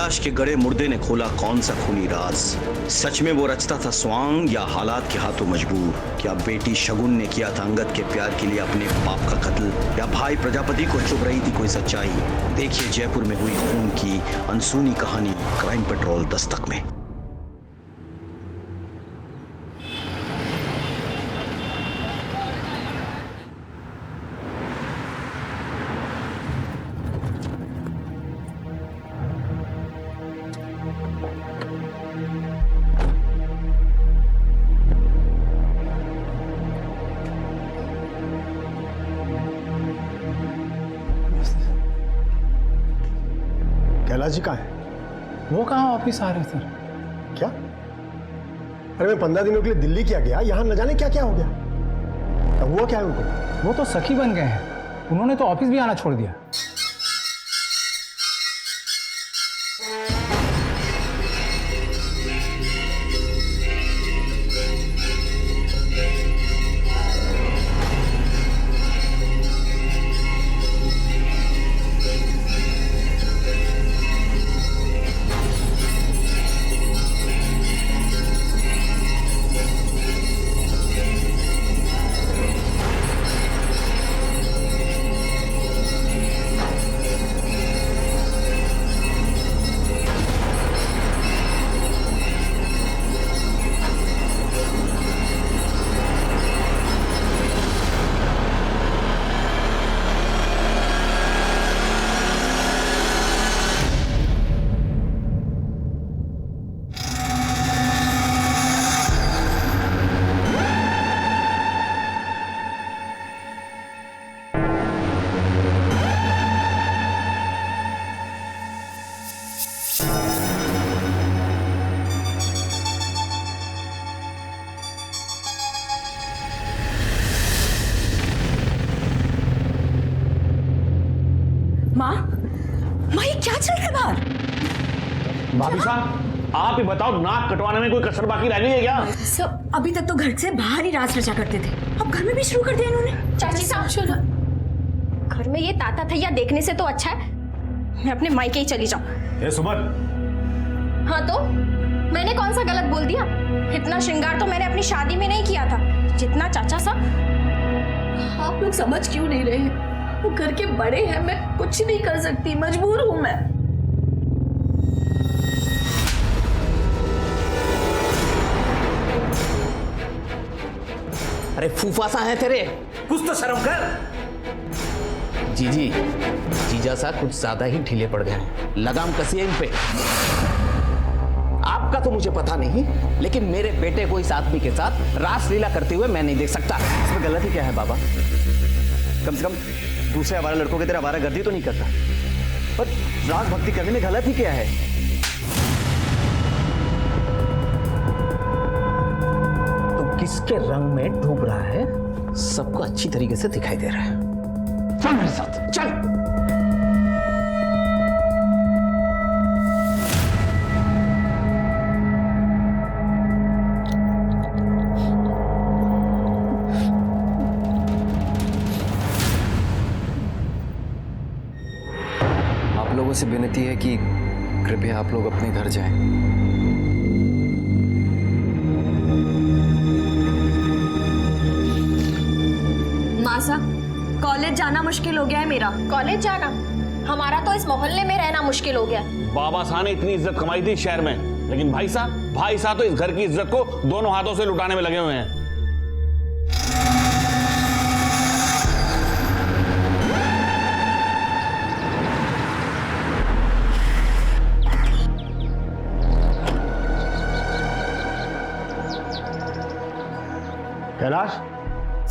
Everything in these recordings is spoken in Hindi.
कैलाश के गड़े मुर्दे ने खोला कौन सा खूनी राज। सच में वो रचता था स्वांग या हालात के हाथों मजबूर? क्या बेटी शगुन ने किया था अंगद के प्यार के लिए अपने बाप का कत्ल, या भाई प्रजापति को छुप रही थी कोई सच्चाई? देखिए जयपुर में हुई खून की अनसुनी कहानी क्राइम पेट्रोल दस्तक में। कैलाश जी कहाँ है? वो कहाँ ऑफिस आ रहे सर? क्या? अरे मैं 15 दिनों के लिए दिल्ली क्या गया, यहाँ न जाने क्या क्या हो गया। क्या हुआ क्या है उनको? वो तो सखी बन गए हैं, उन्होंने तो ऑफिस भी आना छोड़ दिया। माँ, ये क्या चल रहा है बाहर? भाभी साहब आप ही बताओ, नाक कटवाने में कोई कसर बाकी रह गई है क्या? सब अभी तक तो घर से बाहर ही राज रचा करते थे, अब घर में भी शुरू कर दिया इन्होंने। चाची साहब, घर में ये ताता थैया देखने से तो अच्छा है मैं अपने मायके ही चली जाऊं। ए सुमन। हाँ तो मैंने कौन सा गलत बोल दिया? इतना श्रृंगार तो मैंने अपनी शादी में नहीं किया था जितना चाचा साहब। आप लोग समझ क्यों नहीं रहे? वो घर के बड़े हैं, मैं कुछ नहीं कर सकती, मजबूर हूं मैं। अरे फूफा सा है तेरे, कुछ तो शर्म कर। जीजा सा कुछ ज्यादा ही ढीले पड़ गए हैं, लगाम कसिए इन पे। आपका तो मुझे पता नहीं, लेकिन मेरे बेटे को इस आदमी के साथ रासलीला करते हुए मैं नहीं देख सकता। इसमें गलती क्या है बाबा? कम से कम दूसरे आवारा लड़कों की तरह आवारागर्दी तो नहीं करता, पर राग भक्ति करने में गलत ही क्या है? तो किसके रंग में डूब रहा है सबको अच्छी तरीके से दिखाई दे रहा है। चल मेरे साथ चल। आप लोगों से विनती है कि कृपया आप लोग अपने घर जाएं। मासा, कॉलेज जाना मुश्किल हो गया है मेरा। कॉलेज जाना? हमारा तो इस मोहल्ले में रहना मुश्किल हो गया। बाबा साहब ने इतनी इज्जत कमाई थी शहर में, लेकिन भाई साहब तो इस घर की इज्जत को दोनों हाथों से लुटाने में लगे हुए हैं। कैलाश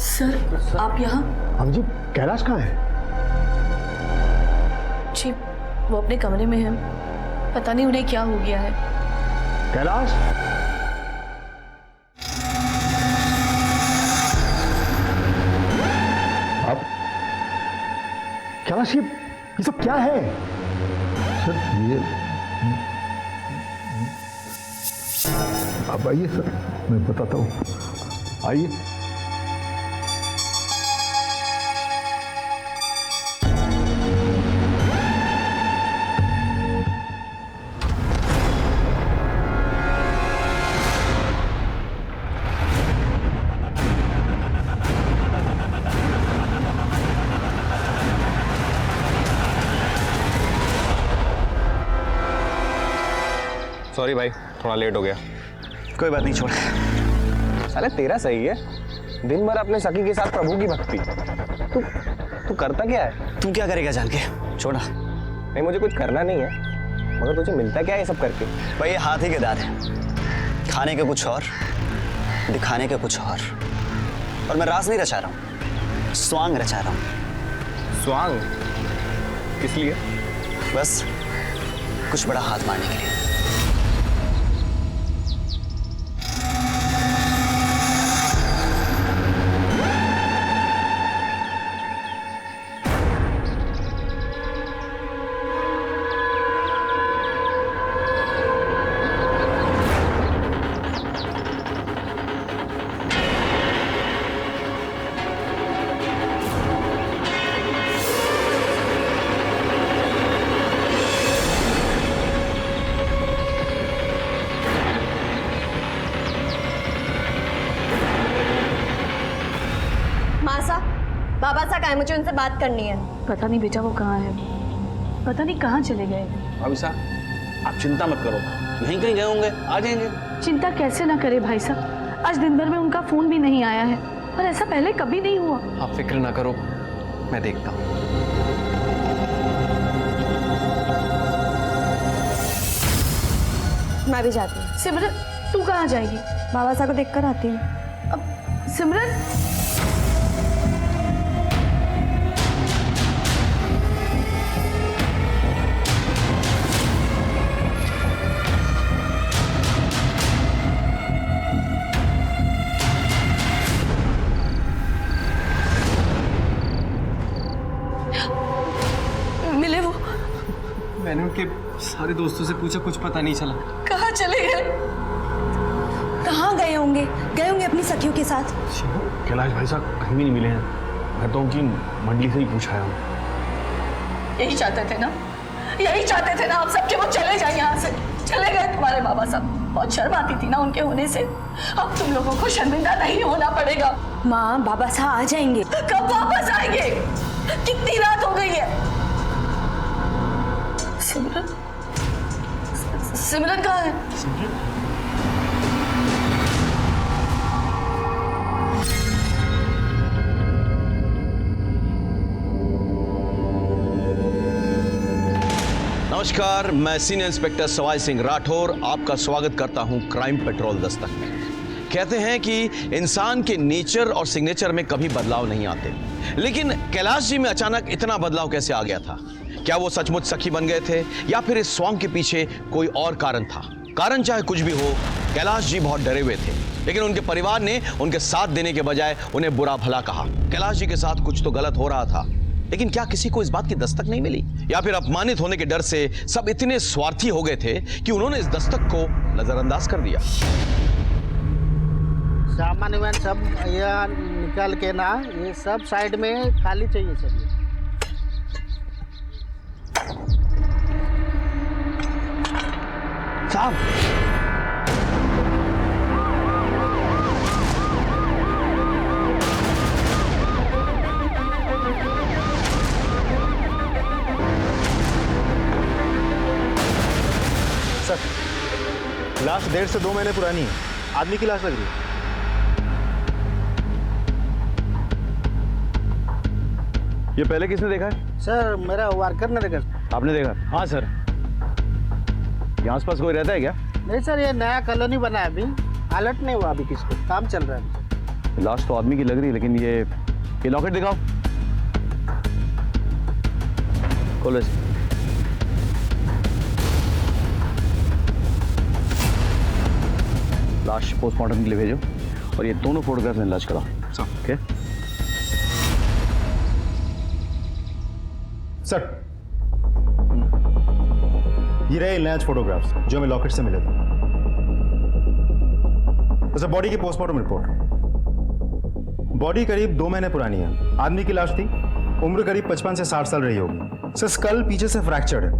सर, आप यहाँ? हम जी, कैलाश कहाँ है? जी, वो अपने कमरे में है, पता नहीं उन्हें क्या हो गया है। कैलाश, अब कैलाश, ये सब क्या है? सर ये आप आइए सर, मैं बताता हूँ, आइए। सॉरी भाई, थोड़ा लेट हो गया। कोई बात नहीं, छोड़। साले तेरा सही है, दिन भर अपने सखी के साथ प्रभु की भक्ति। तू करता क्या है? तू क्या करेगा जान के? छोड़ा। नहीं, मुझे कुछ करना नहीं है, मगर तुझे मिलता क्या है ये सब करके? भाई ये हाथ ही के दाद है, खाने के कुछ और, दिखाने के कुछ और मैं रास नहीं रचा रहा हूँ, स्वांग रचा रहा हूँ। स्वांग? किस लिए? बस कुछ बड़ा हाथ मारने के लिए। बाबा सा कहा है, मुझे उनसे बात करनी है। पता नहीं बेटा वो कहाँ है, पता नहीं कहाँ चले गए। भाभी साहब आप चिंता मत करो, यहीं कहीं गए होंगे, आ जाएंगे। चिंता कैसे ना करे भाई साहब, आज दिन भर में उनका फोन भी नहीं आया है और ऐसा पहले कभी नहीं हुआ। आप फिक्र ना करो, मैं देखता हूँ। मैं भी जाती हूँ। सिमरन तू कहाँ जाएगी? बाबा साहब को देख कर आती हूँ। अब सिमरन मिले वो? मैंने उनके सारे दोस्तों से पूछा, कुछ पता नहीं चला। कहाँ चले गए? कहाँ गए होंगे अपनी सखियों के साथ। कैलाश भाई साहब कहीं भी नहीं मिले हैं, मैं तो उनकी मंडली से ही पूछा है। यही चाहते थे ना, यही चाहते थे ना आप सब कि वो चले जाए यहाँ से। चले गए तुम्हारे बाबा साहब, बहुत शर्म आती थी ना उनके होने से। अब तुम लोगों को शर्मिंदा नहीं होना पड़ेगा। माँ बाबा साहब आ जाएंगे। कब वापस आएंगे? कितनी रात हो गई है? सिमरन कहाँ है? नमस्कार, मैं सीनियर इंस्पेक्टर सवाई सिंह राठौर आपका स्वागत करता हूं क्राइम पेट्रोल दस्तक में। कहते हैं कि इंसान के नेचर और सिग्नेचर में कभी बदलाव नहीं आते, लेकिन कैलाश जी में अचानक इतना बदलाव कैसे आ गया था? क्या वो सचमुच सखी बन गए थे या फिर इस सॉन्ग के पीछे कोई और कारण था? कारण चाहे कुछ भी हो, कैलाश जी बहुत डरे हुए थे, लेकिन उनके परिवार ने उनके साथ देने के बजाय उन्हें बुरा भला कहा। कैलाश जी के साथ कुछ तो गलत हो रहा था, लेकिन क्या किसी को इस बात की दस्तक नहीं मिली? या फिर अपमानित होने के डर से सब इतने स्वार्थी हो गए थे कि उन्होंने इस दस्तक को नजरअंदाज कर दिया? सामान वामान सब यहाँ निकाल के ना, ये सब साइड में खाली चाहिए सब। साहब सर, लाश 1.5 से 2 महीने पुरानी है, आदमी की लाश लग रही है। ये पहले किसने देखा है? सर मेरा वर्कर ने देखा। आपने देखा? हाँ सर। यहाँ आस पास कोई रहता है क्या? नहीं सर, ये नया कॉलोनी बना है, अभी अलर्ट नहीं हुआ, अभी किसको काम चल रहा है। लाश तो आदमी की लग रही है, लेकिन ये लॉकेट दिखाओ। खोलो इसे। लाश पोस्टमार्टम के लिए भेजो और ये दोनों फोटोग्राफ में इलाज कराओ। ओके सर, ये रहे इलाज फोटोग्राफ्स जो हमें लॉकेट से मिले थे। सर, बॉडी की पोस्टमार्टम रिपोर्ट। बॉडी करीब 2 महीने पुरानी है, आदमी की लाश थी, उम्र करीब 55 से 60 साल रही होगी। सर, स्कल पीछे से फ्रैक्चर्ड है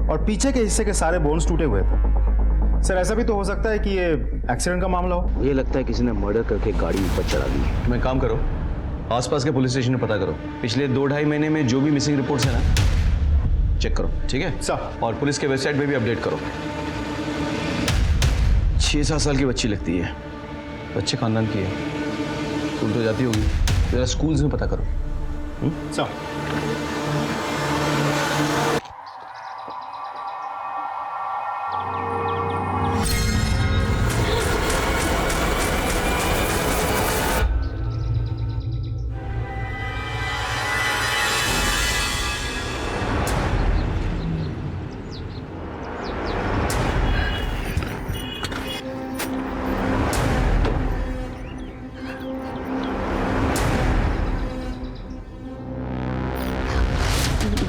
और पीछे के हिस्से के सारे बोन्स टूटे हुए थे। सर, ऐसा भी तो हो सकता है कि ये एक्सीडेंट का मामला हो। ये लगता है किसी ने मर्डर करके गाड़ी ऊपर चढ़ा दी। तुम एक काम करो, आसपास के पुलिस स्टेशन में पता करो, पिछले 2-2.5 महीने में जो भी मिसिंग रिपोर्ट्स है ना, चेक करो, ठीक है सर। और पुलिस के वेबसाइट पे भी अपडेट करो। 6-7 साल की बच्ची लगती है, अच्छे खानदान की है, स्कूल तो जाती होगी, जरा स्कूल में पता करो। सर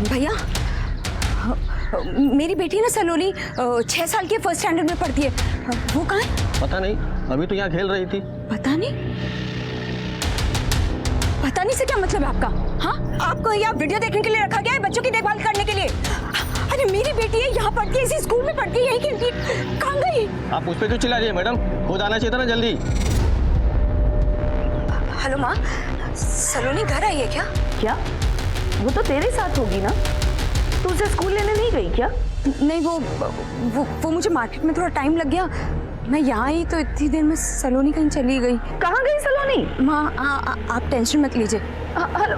भैया, मेरी बेटी ना सलोनी 6 साल की, फर्स्ट स्टैंडर्ड में पढ़ती है। वो कहाँ है? पता नहीं, अभी तो यहाँ खेल रही थी। पता नहीं? पता नहीं से क्या मतलब है आपका? हाँ, आपको यहाँ वीडियो देखने के लिए रखा गया है, बच्चों की देखभाल करने के लिए? अरे मेरी बेटी है, यहाँ पढ़ती है, इसी स्कूल में पढ़ती है, यहीं खेलती है, कहाँ गई? आप उस पर क्यों चिल्ला रही है मैडम? खुद आना चाहिए था ना जल्दी। हेलो माँ, सलोनी घर आई है क्या? क्या वो तो तेरे साथ होगी ना? तू उसे स्कूल लेने नहीं गई क्या? नहीं, वो मुझे मार्केट में थोड़ा टाइम लग गया, मैं यहाँ आई तो इतनी देर में सलोनी कहीं चली गई। कहाँ गई सलोनी? माँ आप टेंशन मत लीजिए। हेलो,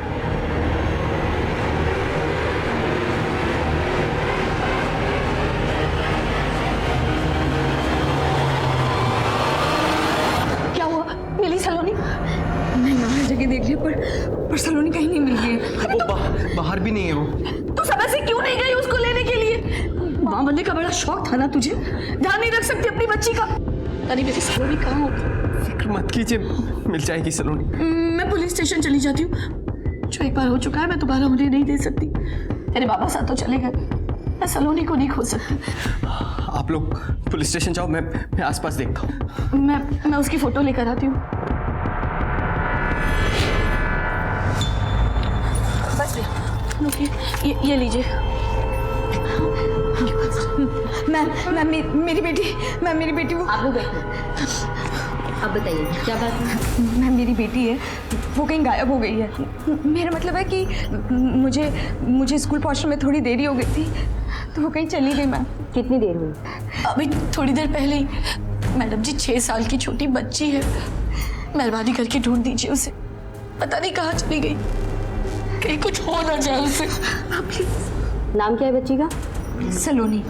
क्या हुआ? मिली सलोनी? मैंने हर जगह देख लिया पर सलोनी कहीं नहीं मिल रही है। वो बाहर भी नहीं है वो। तू समय से क्यों नहीं गई उसको लेने के लिए? माँ बनने का बड़ा शौक था ना तुझे? ध्यान नहीं रख सकती अपनी बच्ची का? अरे मेरी सलोनी कहाँ होगी? फिक्र मत कीजिए, मिल जाएगी सलोनी। मैं पुलिस स्टेशन चली जाती हूँ, जो एक बार हो चुका है मैं दोबारा उन्हें नहीं दे सकती। तेरे बाबा साथ तो चले गए, मैं सलोनी को नहीं खो सकती। आप लोग पुलिस स्टेशन जाओ, मैं आसपास देखता हूँ। मैं उसकी फोटो लेकर आती हूँ। बस रुकिए, ये लीजिए। मेरी बेटी वो आप लोग बैठिए। अब बताइए क्या बात है? मैम मेरी बेटी है, वो कहीं गायब हो गई है। मेरा मतलब है कि मुझे स्कूल पहुंचने में थोड़ी देरी हो गई थी, तो वो कहीं चली गई। मैम कितनी देर हुई? अभी थोड़ी देर पहले ही। मैडम जी 6 साल की छोटी बच्ची है, मेहरबानी करके ढूंढ दीजिए उसे। पता नहीं कहाँ चली गई, कहीं कुछ हो ना जाए उसे। नाम क्या है बच्ची का? सलोनी,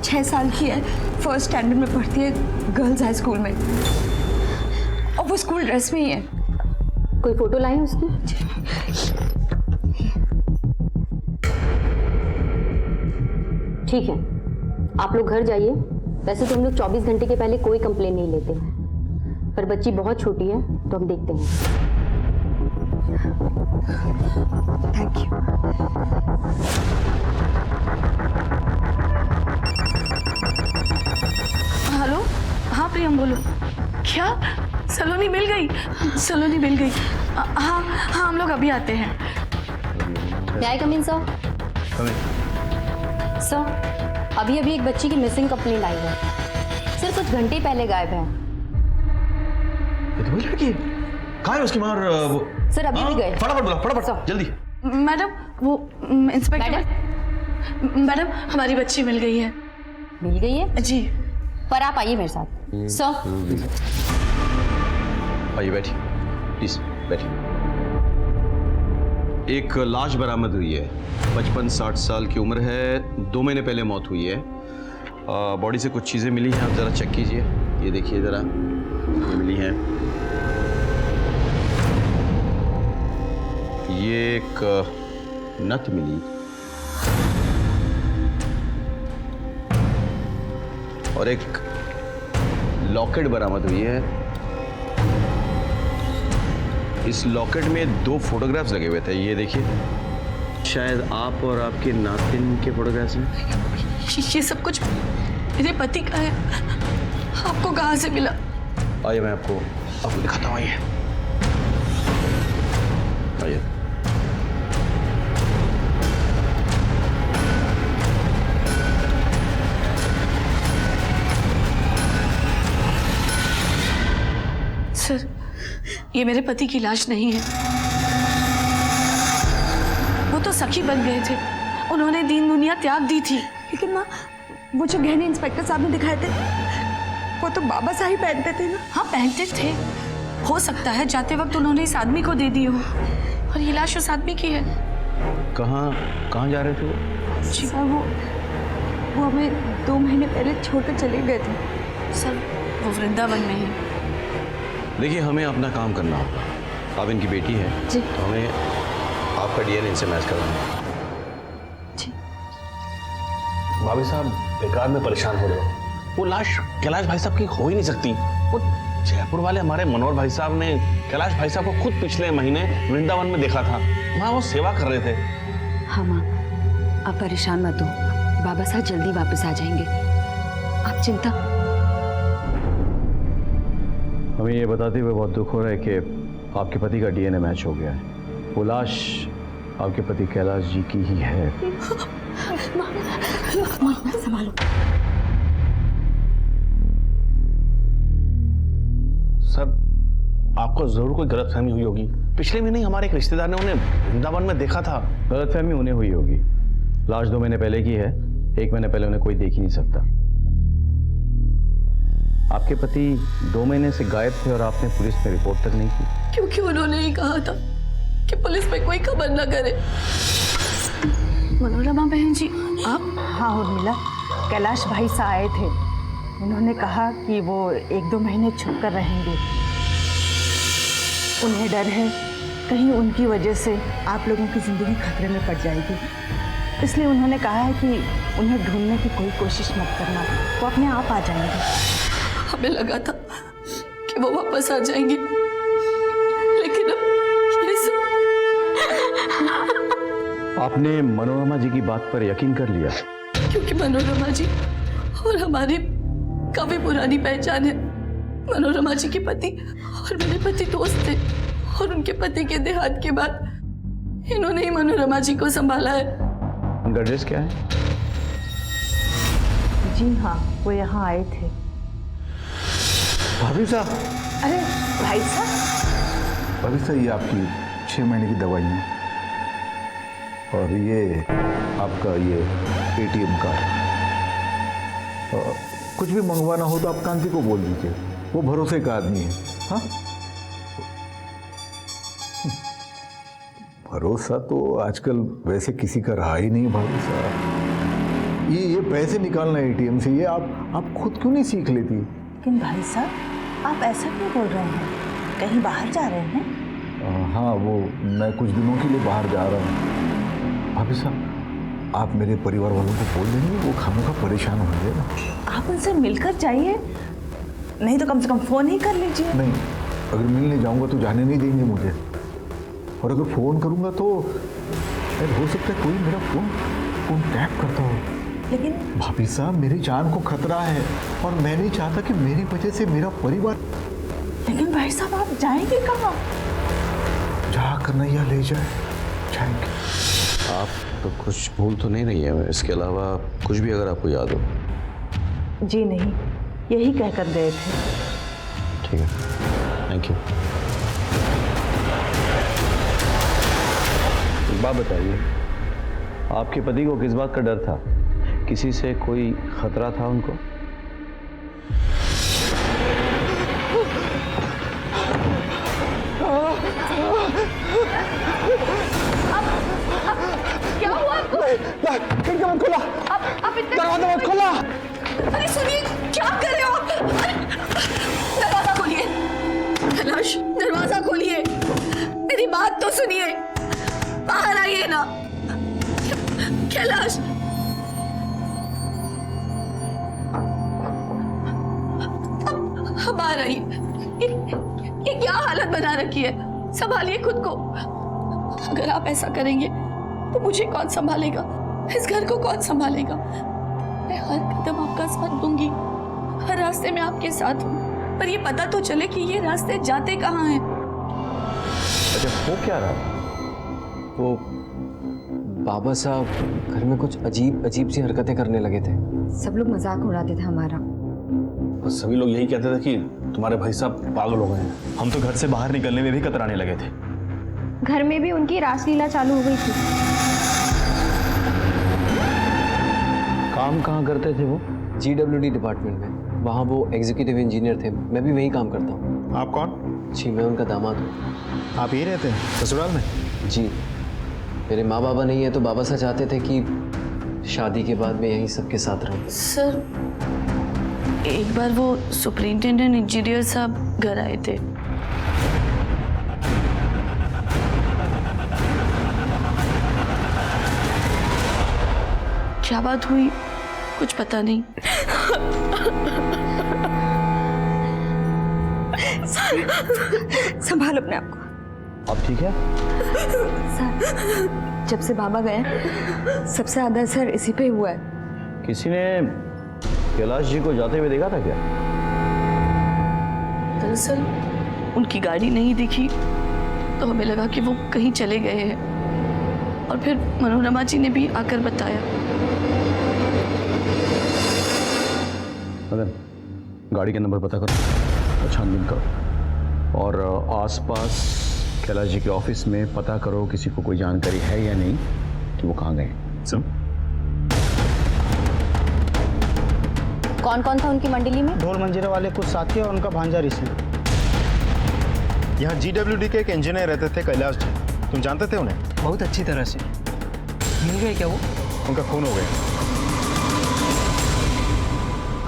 6 साल की है, फर्स्ट स्टैंडर्ड में पढ़ती है, गर्ल्स हाई स्कूल में, और वो स्कूल ड्रेस में ही है। कोई फोटो लाई उसकी? ठीक है, आप लोग घर जाइए। वैसे तो हम लोग 24 घंटे के पहले कोई कंप्लेन नहीं लेते, पर बच्ची बहुत छोटी है तो हम देखते हैं। Thank you. हेलो, हाँ प्रियम बोलो। क्या सलोनी मिल गई? सलोनी मिल गई? हाँ हम लोग अभी आते हैं। क्या कम इन सर? सर, अभी एक बच्ची की मिसिंग कंप्लेंट आई है, सिर्फ कुछ घंटे पहले गायब है। ये तो वही लड़की है, कहाँ है उसकी माँ? वो सर अभी भी गए। फटाफट बुला, फटाफट जल्दी। मैडम वो इंस्पेक्टर मैडम हमारी बच्ची मिल गई है। मिल गई है जी, पर आप आइए मेरे साथ। सर आइए, बैठिए प्लीज, बैठिए। एक लाश बरामद हुई है, 55-60 साल की उम्र है, 2 महीने पहले मौत हुई है। बॉडी से कुछ चीज़ें मिली हैं, आप ज़रा चेक कीजिए, ये देखिए ज़रा, ये मिली हैं। ये एक नथ मिली, और एक लॉकेट बरामद हुई है। इस लॉकेट में 2 फोटोग्राफ्स लगे हुए थे, ये देखिए, शायद आप और आपके नातिन के फोटोग्राफ्स हैं। ये सब कुछ मेरे पति का है, आपको कहाँ से मिला? आइए मैं आपको दिखाता हूँ, आइए आइए। सर, ये मेरे पति की लाश नहीं है, वो तो सखी बन गए थे, उन्होंने दीन दुनिया त्याग दी थी। लेकिन माँ, वो जो गहने इंस्पेक्टर साहब ने दिखाए थे, वो तो बाबा साहिब पहनते थे ना। हाँ पहनते थे, हो सकता है जाते वक्त उन्होंने इस आदमी को दे दी हो और ये लाश उस आदमी की है। कहाँ जा रहे थे वो? सर वो हमें 2 महीने पहले छोड़कर चले गए थे। सर वो वृंदावन में है। देखिए हमें अपना काम करना होगा। आप इनकी बेटी है जी। तो हमें आपका डीएनए इनसे मैच करवाना है। भाभी साहब बेकार में परेशान हो रहे हो। वो लाश कैलाश भाई साहब की हो ही नहीं सकती। वो जयपुर वाले हमारे मनोहर भाई साहब ने कैलाश भाई साहब को खुद पिछले महीने वृंदावन में देखा था। वहाँ वो सेवा कर रहे थे। हाँ माँ, आप परेशान मत हो, बाबा साहब जल्दी वापस आ जाएंगे, आप चिंता। हमें ये बताते हुए बहुत दुख हो रहा है कि आपके पति का डीएनए मैच हो गया है। वो लाश आपके पति कैलाश जी की ही है। संभालो। सर आपको जरूर कोई गलतफहमी हुई होगी। पिछले महीने हमारे एक रिश्तेदार ने उन्हें वृंदावन में देखा था। गलतफहमी उन्हें हुई होगी। लाश 2 महीने पहले की है, 1 महीने पहले उन्हें कोई देख ही नहीं सकता। आपके पति 2 महीने से गायब थे और आपने पुलिस में रिपोर्ट तक नहीं की। क्योंकि उन्होंने ही कहा था कि पुलिस में कोई खबर न करे। मनोरमा बहन जी आप? हाँ उर्मिला, कैलाश भाई सा आए थे। उन्होंने कहा कि वो 1-2 महीने छुप कर रहेंगे। उन्हें डर है कहीं उनकी वजह से आप लोगों की जिंदगी खतरे में पड़ जाएगी, इसलिए उन्होंने कहा है कि उन्हें ढूंढने की कोई कोशिश मत करना, वो अपने आप आ जाएंगे। हमें लगा था कि वो वापस आ जाएंगे, लेकिन अब ये सब। आपने मनोरमा जी की बात पर यकीन कर लिया? क्योंकि मनोरमा जी और हमारी काफी पुरानी पहचान है। मनोरमा जी के पति और मेरे पति दोस्त थे और उनके पति के देहांत के बाद इन्होंने ही मनोरमा जी को संभाला है। उनका एड्रेस क्या है? जी हाँ, वो यहाँ आए थे। भाभी साहब, अरे भाई साहब। भाभी साहब, ये आपकी 6 महीने की दवाइयाँ और ये आपका ये ATM कार्ड। कुछ भी मंगवाना हो तो आप कांति को बोल दीजिए, वो भरोसे का आदमी है। हाँ, भरोसा तो आजकल वैसे किसी का रहा ही नहीं भाभी साहब। ये पैसे निकालना ATM से, ये आप खुद क्यों नहीं सीख लेती? लेकिन भाई साहब आप ऐसा क्यों बोल रहे हैं? कहीं बाहर जा रहे हैं? हाँ, वो मैं कुछ दिनों के लिए बाहर जा रहा हूँ। भाभी साहब, आप मेरे परिवार वालों को बोल देंगे, वो खामोखा परेशान हो जाएगा। आप उनसे मिलकर जाइए, नहीं तो कम से कम फोन ही कर लीजिए। नहीं, अगर मिलने जाऊंगा तो जाने नहीं देंगे मुझे, और अगर फोन करूंगा तो हो सकता है कोई मेरा फोन टैप करता हो। लेकिन भाभी साहब, मेरी जान को खतरा है और मैं नहीं चाहता कि मेरी वजह से मेरा परिवार। लेकिन भाई साहब आप जाएंगे कहाँ? जहाँ कन्हैया ले जाए जाएंगे। आप तो कुछ भूल तो नहीं रही है? इसके अलावा कुछ भी अगर आपको याद हो? जी नहीं, यही कहकर गए थे। ठीक है, थैंक यू। एक बात बताइए, आपके पति को किस बात का डर था? किसी से कोई खतरा था उनको? क्या हुआ आपको? खिड़की मत खोला, दरवाजा मत खोला। अरे सुनिए, क्या कर रहे हो आप? दरवाजा खोलिए कैलाश, दरवाजा खोलिए, मेरी बात तो सुनिए, बाहर आइए ना कैलाश। अब बाहर आइए। ये क्या हालत बना रखी है? संभालिए खुद को। अगर आप ऐसा करेंगे तो मुझे कौन संभालेगा? इस घर को कौन संभालेगा? मैं हर कदम आपका साथ दूंगी, हर रास्ते में आपके साथ हूँ, पर ये पता तो चले कि ये रास्ते जाते कहाँ हैं। अच्छा, वो क्या रहा? वो बाबा साहब घर में कुछ अजीब सी हरकतें करने लगे थे। सब लोग मजाक उड़ाते थे हमारा। और सभी लोग यही कहते थे कि तुम्हारे भाई साहब पागल हो गए हैं। हम तो घर से बाहर निकलने में भी कतराने लगे थे। घर में भी उनकी रासलीला चालू हो गई थी। काम कहाँ करते थे वो? GWD डिपार्टमेंट में। वहाँ वो एग्जीक्यूटिव इंजीनियर थे, मैं भी वहीं काम करता हूँ। आप कौन? जी मैं उनका दामाद हूँ। आप यहीं रहते हैं ससुराल में? जी, मेरे माँ बाबा नहीं है तो बाबा साहब चाहते थे कि शादी के बाद मैं यहीं सबके साथ रहूँ। सर, एक बार वो सुपरिंटेंडेंट इंजीनियर साहब घर आए थे। क्या बात हुई कुछ पता नहीं। संभाल अपने आप को। अब ठीक है? सर, जब से बाबा गए सबसे ज्यादा असर इसी पे हुआ है। किसी ने कैलाश जी को जाते हुए देखा था क्या? दरअसल उनकी गाड़ी नहीं दिखी तो हमें लगा कि वो कहीं चले गए हैं, और फिर मनोरमा जी ने भी आकर बताया। मदन, गाड़ी के नंबर पता करो, छानबीन करो, और आसपास कैलाश जी के ऑफिस में पता करो किसी को कोई जानकारी है या नहीं कि वो कहाँ गए। सुन, कौन कौन था उनकी मंडली में? ढोल मंजीरा वाले कुछ साथी और उनका भांजा ऋषि। यहाँ GWD के एक इंजीनियर रहते थे कैलाश जी, तुम जानते थे उन्हें? बहुत अच्छी तरह से। मिल गए क्या वो? उनका खून हो गया।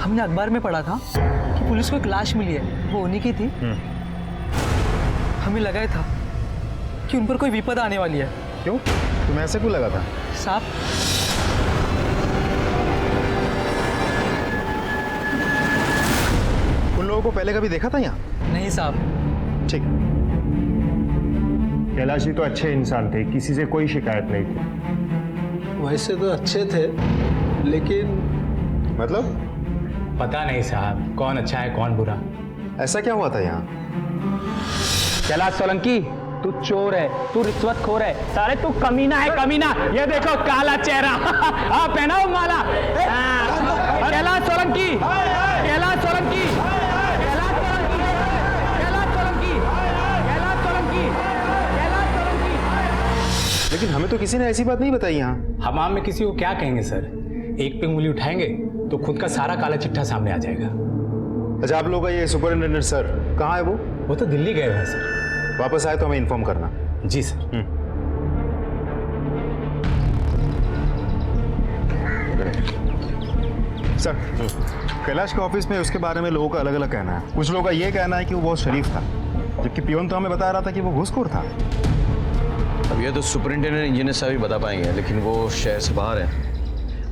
हमने अखबार में पढ़ा था कि पुलिस को एक लाश मिली है, वो उन्हीं की थी। हमें लगा था कि उन पर कोई विपदा आने वाली है। क्यों? तुम्हें ऐसे क्यों लगा था? साहब, उन लोगों को पहले कभी देखा था यहाँ? नहीं साहब। ठीक। कैलाश जी तो अच्छे इंसान थे, किसी से कोई शिकायत नहीं थी। वैसे तो अच्छे थे, लेकिन मतलब? पता नहीं साहब, कौन अच्छा है कौन बुरा। ऐसा क्या हुआ था यहाँ? कैलाश सोलंकी, तू चोर है, तू रिश्वतखोर है, साले तू कमीना है, कमीना। ये देखो काला चेहरा। हाँ, पहनाओ माला। कैलाश सोलंकी, कैलाश सोलंकी, कैलाश सोलंकी, कैलाश सोलंकी, कैलाश सोलंकी, कैलाश सोलंकी। लेकिन हमें तो किसी ने ऐसी बात नहीं बताई यहाँ। हम आम में किसी को क्या कहेंगे सर? एक पे उंगली उठाएंगे तो खुद का सारा काला चिट्ठा सामने आ जाएगा। अच्छा, आप लोग का ये सुपरिटेंडेंट सर कहाँ है? वो तो दिल्ली गए हुए हैं सर। वापस आए तो हमें इन्फॉर्म करना। जी सर। सर, कैलाश के ऑफिस में उसके बारे में लोगों का अलग अलग कहना है। कुछ लोगों का ये कहना है कि वो बहुत शरीफ था, जबकि पियोन तो हमें बता रहा था कि वो घूसखोर था। अब ये तो सुपरिंटेंडेंट इंजीनियर साहब ही बता पाएंगे, लेकिन वो शहर से बाहर है।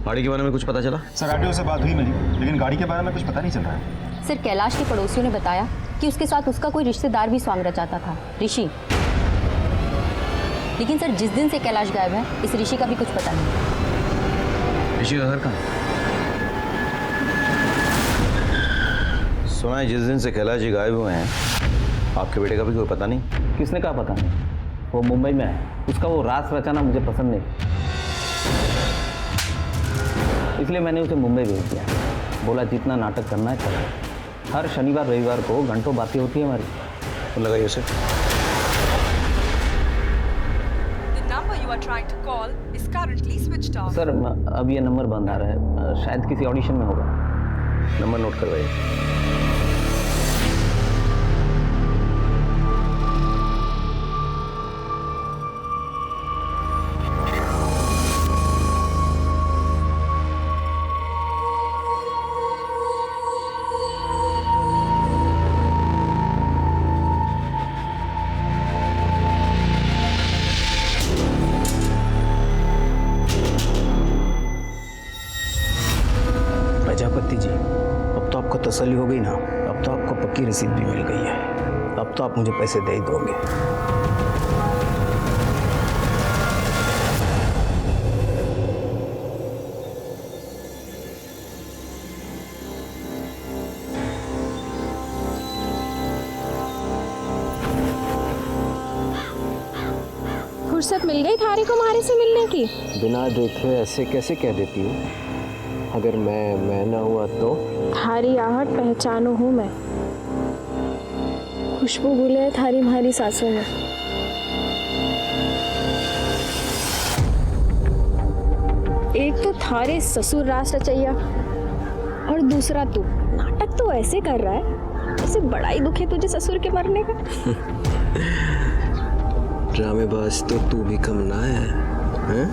गाड़ी के बारे में कुछ पता चला? सर, आरटीओ से बात हुई मेरी, लेकिन गाड़ी के बारे में कुछ पता नहीं चल रहा है। सर, कैलाश के पड़ोसियों ने बताया कि उसके साथ उसका कोई रिश्तेदार भी स्वांग रचाता था, ऋषि। लेकिन सर, जिस दिन से कैलाश गायब है, इस ऋषि का भी कुछ पता नहीं। ऋषि का घर कहाँ? सुना है जिस दिन से कैलाश जी गायब हुए हैं, आपके बेटे का भी कोई पता नहीं। किसने कहा पता नहीं? वो मुंबई में है, उसका वो रास रचाना मुझे पसंद नहीं, इसलिए मैंने उसे मुंबई भेज दिया। बोला जितना नाटक करना है करो। हर शनिवार रविवार को घंटों बातें होती है हमारी। तो लगाइए उसे। सर, अब ये नंबर बंद आ रहा है, शायद किसी ऑडिशन में होगा। नंबर नोट करवाइए। प्रजापति जी, अब तो आपको तसल्ली हो गई ना? अब तो आपको पक्की रसीद भी मिल गई है। अब तो आप मुझे पैसे दे ही दोगे। फुर्सत मिल गई थारी को मारे से मिलने की? बिना देखे ऐसे कैसे कह देती हूँ? अगर मैं ना हुआ तो? थारी आहट पहचानो हूँ मैं, खुशबू भूले है थारी म्हारी सांसों में। एक तो थारे ससुर रास रचैया, और दूसरा तू नाटक तो ऐसे कर रहा है जैसे बड़ा ही दुख है तुझे ससुर के मरने का। ड्रामेबाज तो तू भी कम ना है, हैं?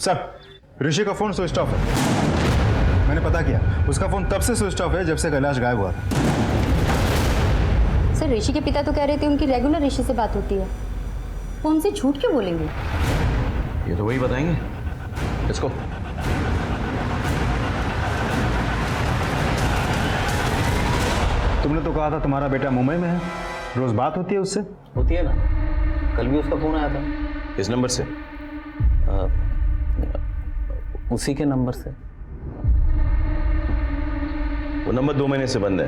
सर, ऋषि का फोन स्विच ऑफ है। मैंने पता किया, उसका फोन तब से स्विच ऑफ है जब से कैलाश गायब हुआ था। सर ऋषि के पिता तो कह रहे थे उनकी रेगुलर ऋषि से बात होती है, वो उनसे झूठ क्यों बोलेंगे? ये तो वही बताएंगे। इसको तुमने तो कहा था तुम्हारा बेटा मुंबई में है, रोज बात होती है उससे? होती है ना, कल भी उसका फोन आया था। इस नंबर से? उसी के नंबर से। वो नंबर 2 महीने से बंद है।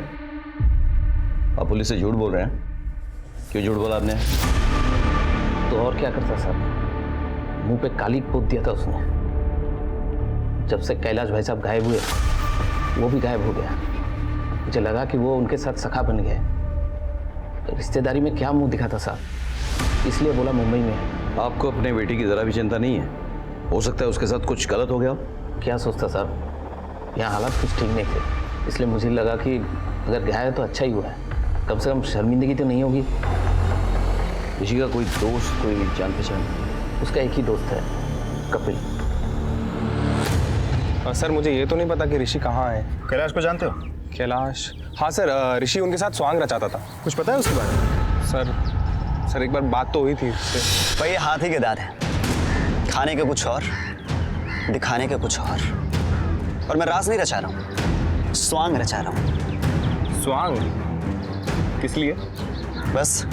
आप पुलिस से झूठ बोल रहे हैं? क्यों झूठ बोला आपने? तो और क्या करता सर, मुंह पे काली पोत दिया था उसने। जब से कैलाश भाई साहब गायब हुए वो भी गायब हो गया। मुझे लगा कि वो उनके साथ सखा बन गए। रिश्तेदारी में क्या मुंह दिखाता साहब, इसलिए बोला मुंबई में। आपको अपने बेटी की जरा भी चिंता नहीं है? हो सकता है उसके साथ कुछ गलत हो गया। क्या सोचता साहब, यहाँ हालात कुछ ठीक नहीं थे, इसलिए मुझे लगा कि अगर गया है तो अच्छा ही हुआ है, कम से कम शर्मिंदगी तो नहीं होगी। ऋषि का कोई दोस्त, कोई जान पहचान? उसका एक ही दोस्त है, कपिल। सर मुझे ये तो नहीं पता कि ऋषि कहाँ है। कैलाश को जानते हो? कैलाश? हाँ सर, ऋषि उनके साथ स्वांग रचाता था। कुछ पता है उसके बारे में? सर एक बार बात तो हुई थी उससे। भाई ये हाथी के दांत है, खाने के कुछ और, दिखाने के कुछ और मैं राज नहीं रचा रहा हूँ, स्वांग रचा रहा हूँ। स्वांग? किस लिए? बस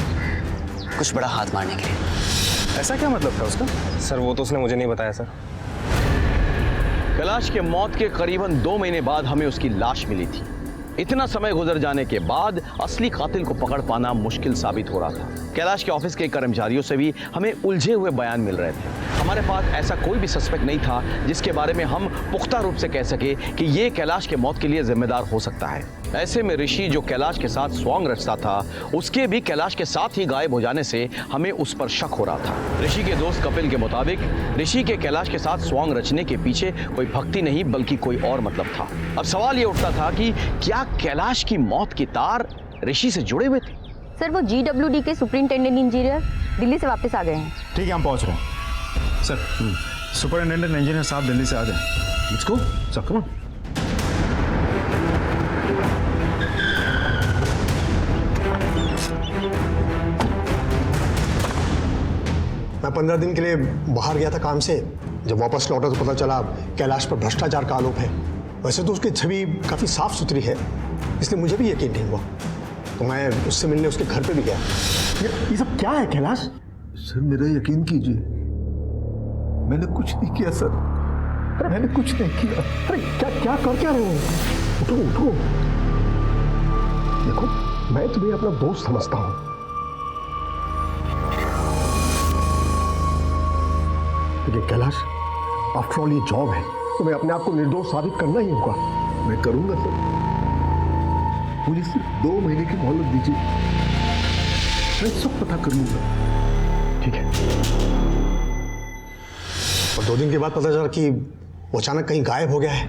कुछ बड़ा हाथ मारने के लिए। ऐसा क्या मतलब था उसका? सर वो तो उसने मुझे नहीं बताया सर। कैलाश के मौत के करीबन 2 महीने बाद हमें उसकी लाश मिली थी। इतना समय गुजर जाने के बाद असली कातिल को पकड़ पाना मुश्किल साबित हो रहा था। कैलाश के ऑफिस के कर्मचारियों से भी हमें उलझे हुए बयान मिल रहे थे। हमारे पास ऐसा कोई भी सस्पेक्ट नहीं था जिसके बारे में हम पुख्ता रूप से कह सके कि ये कैलाश के मौत के लिए जिम्मेदार हो सकता है। ऐसे में ऋषि जो कैलाश के साथ स्वांग रचता था, उसके भी कैलाश के साथ ही गायब हो जाने से हमें उस पर शक हो रहा था। ऋषि के दोस्त कपिल के मुताबिक ऋषि के कैलाश के साथ स्वांग रचने के पीछे कोई भक्ति नहीं बल्कि कोई और मतलब था। अब सवाल ये उठता था कि क्या कैलाश की मौत के तार ऋषि से जुड़े हुए थे? सर वो GWD के सुपरिंटेंडेंट इंजीनियर दिल्ली से वापस आ गए हैं। ठीक है, हम पहुंच रहे हैं। सर, सुपरिंटेंडेंट इंजीनियर साहब दिल्ली से आ गए। Let's go sir, come on. मैं 15 दिन के लिए बाहर गया था काम से। जब वापस लौटा तो पता चला कैलाश पर भ्रष्टाचार का आरोप है। वैसे तो उसकी छवि काफ़ी साफ सुथरी है, इसलिए मुझे भी यकीन नहीं हुआ, तो मैं उससे मिलने उसके घर पे भी गया। ये सब क्या है कैलाश? सर मेरा यकीन कीजिए, मैंने कुछ नहीं किया सर, मैंने कुछ नहीं किया। अरे क्या कर क्या रहे हो? उठो उठो। देखो मैं तुम्हें अपना दोस्त समझता हूँ। देखिए कैलाश, आफ्टर ऑल ये जॉब है, तुम्हें अपने आप को निर्दोष साबित करना ही होगा। मैं करूंगा सर, मुझे सिर्फ 2 महीने की मोहलत दीजिए, मैं सब पता कर लूंगा। ठीक है। और 2 दिन के बाद पता चला कि वो अचानक कहीं गायब हो गया है,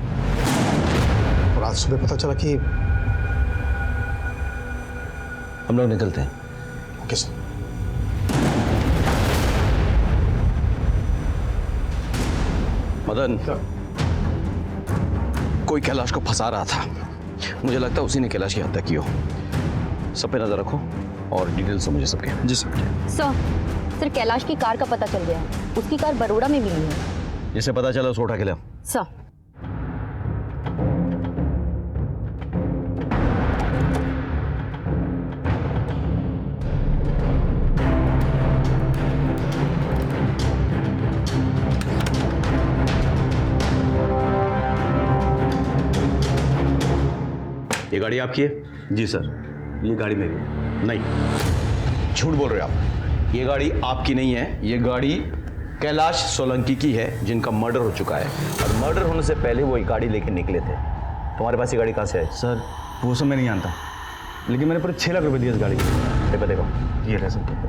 और आज सुबह पता चला कि हम लोग निकलते हैं। Okay sir. मदन, कोई कैलाश को फंसा रहा था। मुझे लगता है उसी ने कैलाश की हत्या की हो। सब पे नजर रखो और डिटेल से मुझे सबके। जी सर। सर कैलाश की कार का पता चल गया है, उसकी कार बरोड़ा में मिली है। जिसे पता चला उसको उठा के ले। सर ये गाड़ी आपकी है? जी सर। ये गाड़ी मेरी है। नहीं, झूठ बोल रहे हो आप। ये गाड़ी आपकी नहीं है, ये गाड़ी कैलाश सोलंकी की है, जिनका मर्डर हो चुका है। और मर्डर होने से पहले वो ये गाड़ी लेके निकले थे। तुम्हारे पास ये गाड़ी कहाँ से आई? सर वो सब मैं नहीं जानता, लेकिन मैंने पूरे 6 लाख रुपए दिए इस गाड़ी के। पेपर देखो। ये रहे सर पेपर।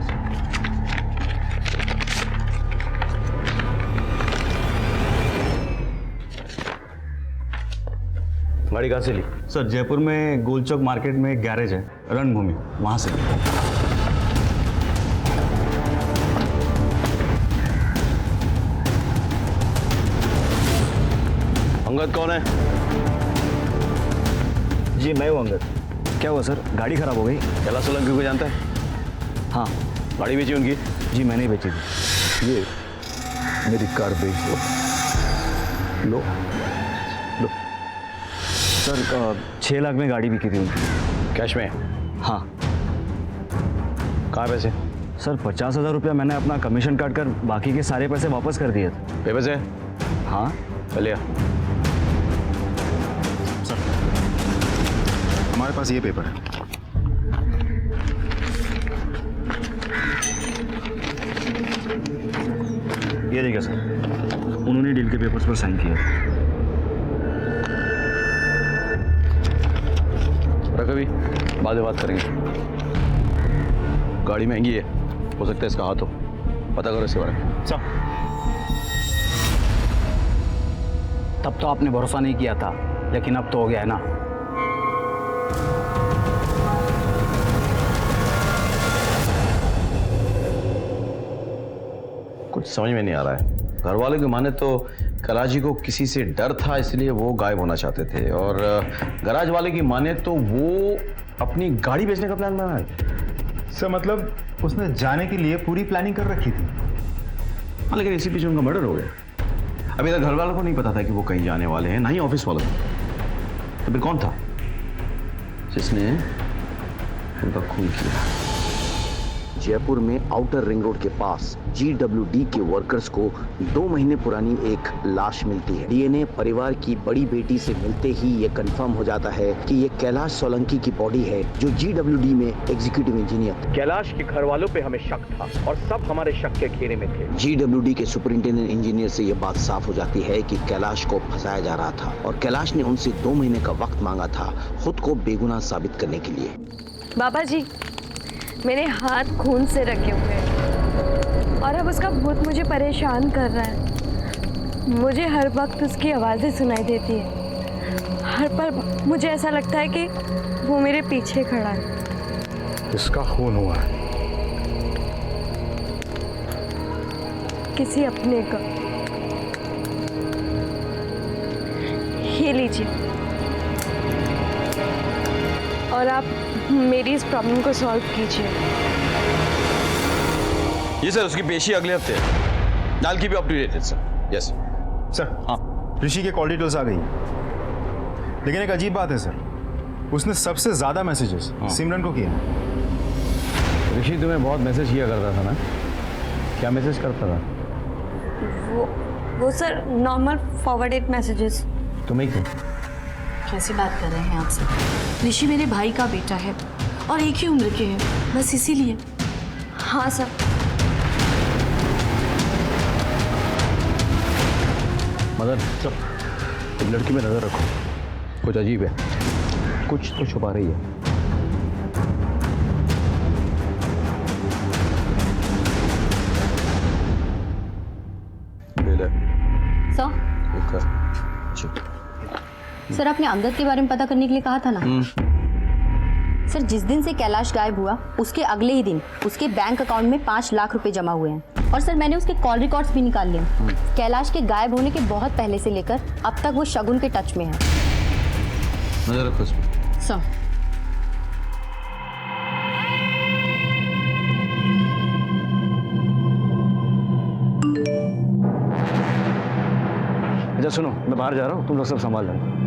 गाड़ी कहाँ से ली? सर जयपुर में गोल चौक मार्केट में एक गैरेज है, रणभूमि, वहाँ से। अंगद कौन है? जी मैं हूँ अंगद। क्या हुआ सर, गाड़ी खराब हो गई? कैलाश सोलंकी को जानता है? हाँ। गाड़ी बेची उनकी? जी मैंने ही बेची थी। ये मेरी कार बेच दो। लो लो। सर 6 लाख में गाड़ी बिकी थी उनकी। कैश में? हाँ। कहाँ पैसे? सर 50,000 रुपया मैंने अपना कमीशन काट कर बाकी के सारे पैसे वापस कर दिए थे। पेपर से? हाँ। चलिए। हमारे पास ये पेपर है। ये देखिए सर, उन्होंने डील के पेपर्स पर साइन किया। रखो भी, बाद में बात करेंगे। गाड़ी महंगी है, हो सकता है इसका हाथ हो। पता करो इसके बारे में। सब तब तो आपने भरोसा नहीं किया था, लेकिन अब तो हो गया है ना। कुछ समझ में नहीं आ रहा है। घर वालों की माने तो कैलाश जी को किसी से डर था, इसलिए वो गायब होना चाहते थे। और गराज वाले की माने तो वो अपनी गाड़ी बेचने का प्लान बना है। सर मतलब उसने जाने के लिए पूरी प्लानिंग कर रखी थी। हाँ, लेकिन इसी पीछे उनका मर्डर हो गया। अभी तक घर वालों को नहीं पता था कि वो कहीं जाने वाले हैं, ना ही ऑफिस वालों को। तो फिर कौन था जिसने उनका खून किया? जयपुर में आउटर रिंग रोड के पास GWD के वर्कर्स को 2 महीने पुरानी एक लाश मिलती है। डीएनए परिवार की बड़ी बेटी से मिलते ही ये कंफर्म हो जाता है कि ये कैलाश सोलंकी की बॉडी है, जो GWD में एग्जीक्यूटिव इंजीनियर थे। कैलाश के घर वालों पे हमें शक था और सब हमारे शक के घेरे में थे। GWD के सुपरिंटेंडेंट इंजीनियर से ये बात साफ हो जाती है कि कैलाश को फंसाया जा रहा था और कैलाश ने उनसे 2 महीने का वक्त मांगा था खुद को बेगुनाह साबित करने के लिए। बाबा जी, मेरे हाथ खून से रखे हुए हैं और अब उसका भूत मुझे परेशान कर रहा है। मुझे हर वक्त उसकी आवाज़ें सुनाई देती है। हर पल मुझे ऐसा लगता है कि वो मेरे पीछे खड़ा है। इसका खून हुआ है किसी अपने का। ये लीजिए और आप मेरी इस प्रॉब्लम को सॉल्व कीजिए। ये सर उसकी पेशी अगले हफ्ते है। डाल की भी अपडेटेड सर। Yes sir. हाँ, ऋषि के कॉल डिटेल्स आ गई, लेकिन एक अजीब बात है सर, उसने सबसे ज्यादा मैसेजेस सिमरन को किए। ऋषि तुम्हें बहुत मैसेज किया करता था ना? क्या मैसेज करता था? वो सर नॉर्मल फॉरवर्डेड मैसेजेस। तुम्हें क्यों? कैसी बात कर रहे हैं आप सब? ऋषि मेरे भाई का बेटा है और एक ही उम्र के हैं, बस इसीलिए। हाँ सर। मदर, एक लड़की में नजर रखो, कुछ अजीब है, कुछ तो छुपा रही है। सर आपने अंगद के बारे में पता करने के लिए कहा था ना? सर जिस दिन से कैलाश गायब हुआ उसके अगले ही दिन उसके बैंक अकाउंट में 5 लाख रुपए जमा हुए हैं और सर मैंने उसके कॉल रिकॉर्ड्स भी निकाल लिए। कैलाश के गायब होने के बहुत पहले से लेकर अब तक वो शगुन के टच में है। नजर रखो इसमें। सर अच्छा सुनो, मैं बाहर जा रहा हूँ, तुम लोग सब संभाल लेना।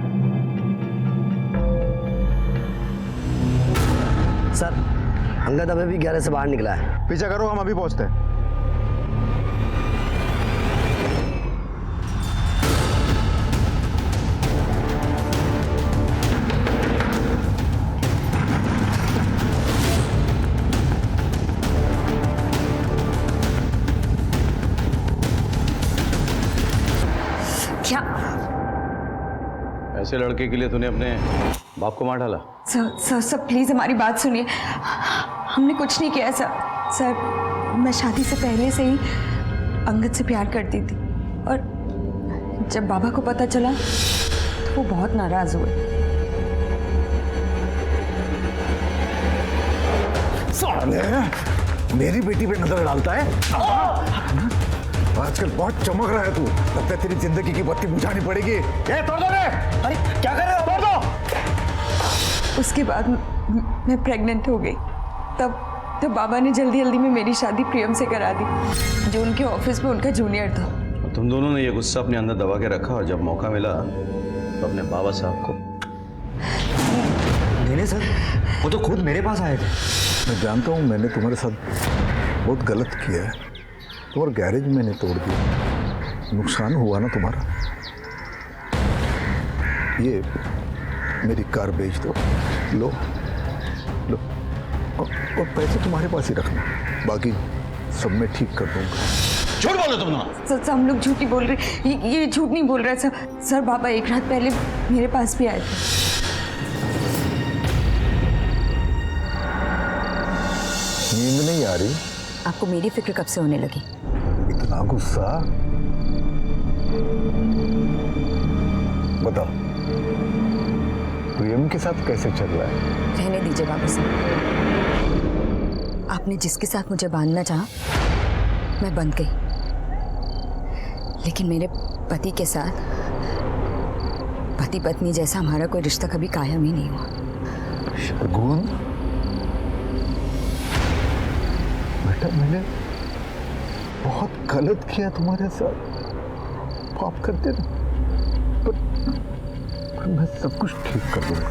सर अंगद अभी भी 11 से बाहर निकला है। पीछा करो, हम अभी पहुंचते हैं। ऐसे लड़के के लिए तूने अपने बाप को मार डाला? सर प्लीज़ हमारी बात सुनिए। हमने कुछ नहीं किया सर। मैं शादी से पहले से ही अंगद से प्यार करती थी और जब बाबा को पता चला तो वो बहुत नाराज हुए। साले, मेरी बेटी पे नजर डालता है? आजकल बहुत चमक रहा है तू। लगता है तेरी जिंदगी की बत्ती बुझानी पड़ेगी। तोड़ दो रे! अरे क्या कर रहे हो? तोड़ दो! उसके बाद मैं प्रेग्नेंट हो गई। तब बाबा ने जल्दी में मेरी शादी प्रियम से करा दी, जो उनके ऑफिस में उनका जूनियर था। तुम दोनों ने ये गुस्सा अपने अंदर दबा के रखा और जब मौका मिला तो अपने बाबा साहब को। नहीं सर, वो तो खुद मेरे पास आए थे। मैं जानता हूँ मैंने तुम्हारे साथ बहुत गलत किया है। तुम्हारा गैरेज मैंने तोड़ दिया, नुकसान हुआ ना तुम्हारा। ये मेरी कार बेच दो, लो और पैसे तुम्हारे पास ही रखना, बाकी सब मैं ठीक कर दूंगा। झूठ बोलो तुम ना। सर हम लोग झूठ नहीं बोल रहे, ये झूठ नहीं बोल रहा सर। बाबा एक रात पहले मेरे पास भी आए थे। नींद नहीं आ रही? आपको मेरी फिक्र कब से होने लगी? इतना गुस्सा? बताओ, प्रियम के साथ कैसे चल रहा है? रहने दीजिए बाबा साहब। आपने जिसके साथ मुझे बांधना चाहा, मैं बंध गई। लेकिन मेरे पति के साथ पति पत्नी जैसा हमारा कोई रिश्ता कभी कायम ही नहीं हुआ। शगुन, बेटा मैंने बहुत गलत किया तुम्हारे साथ, माफ कर देना। पर मैं सब कुछ ठीक कर दूंगा।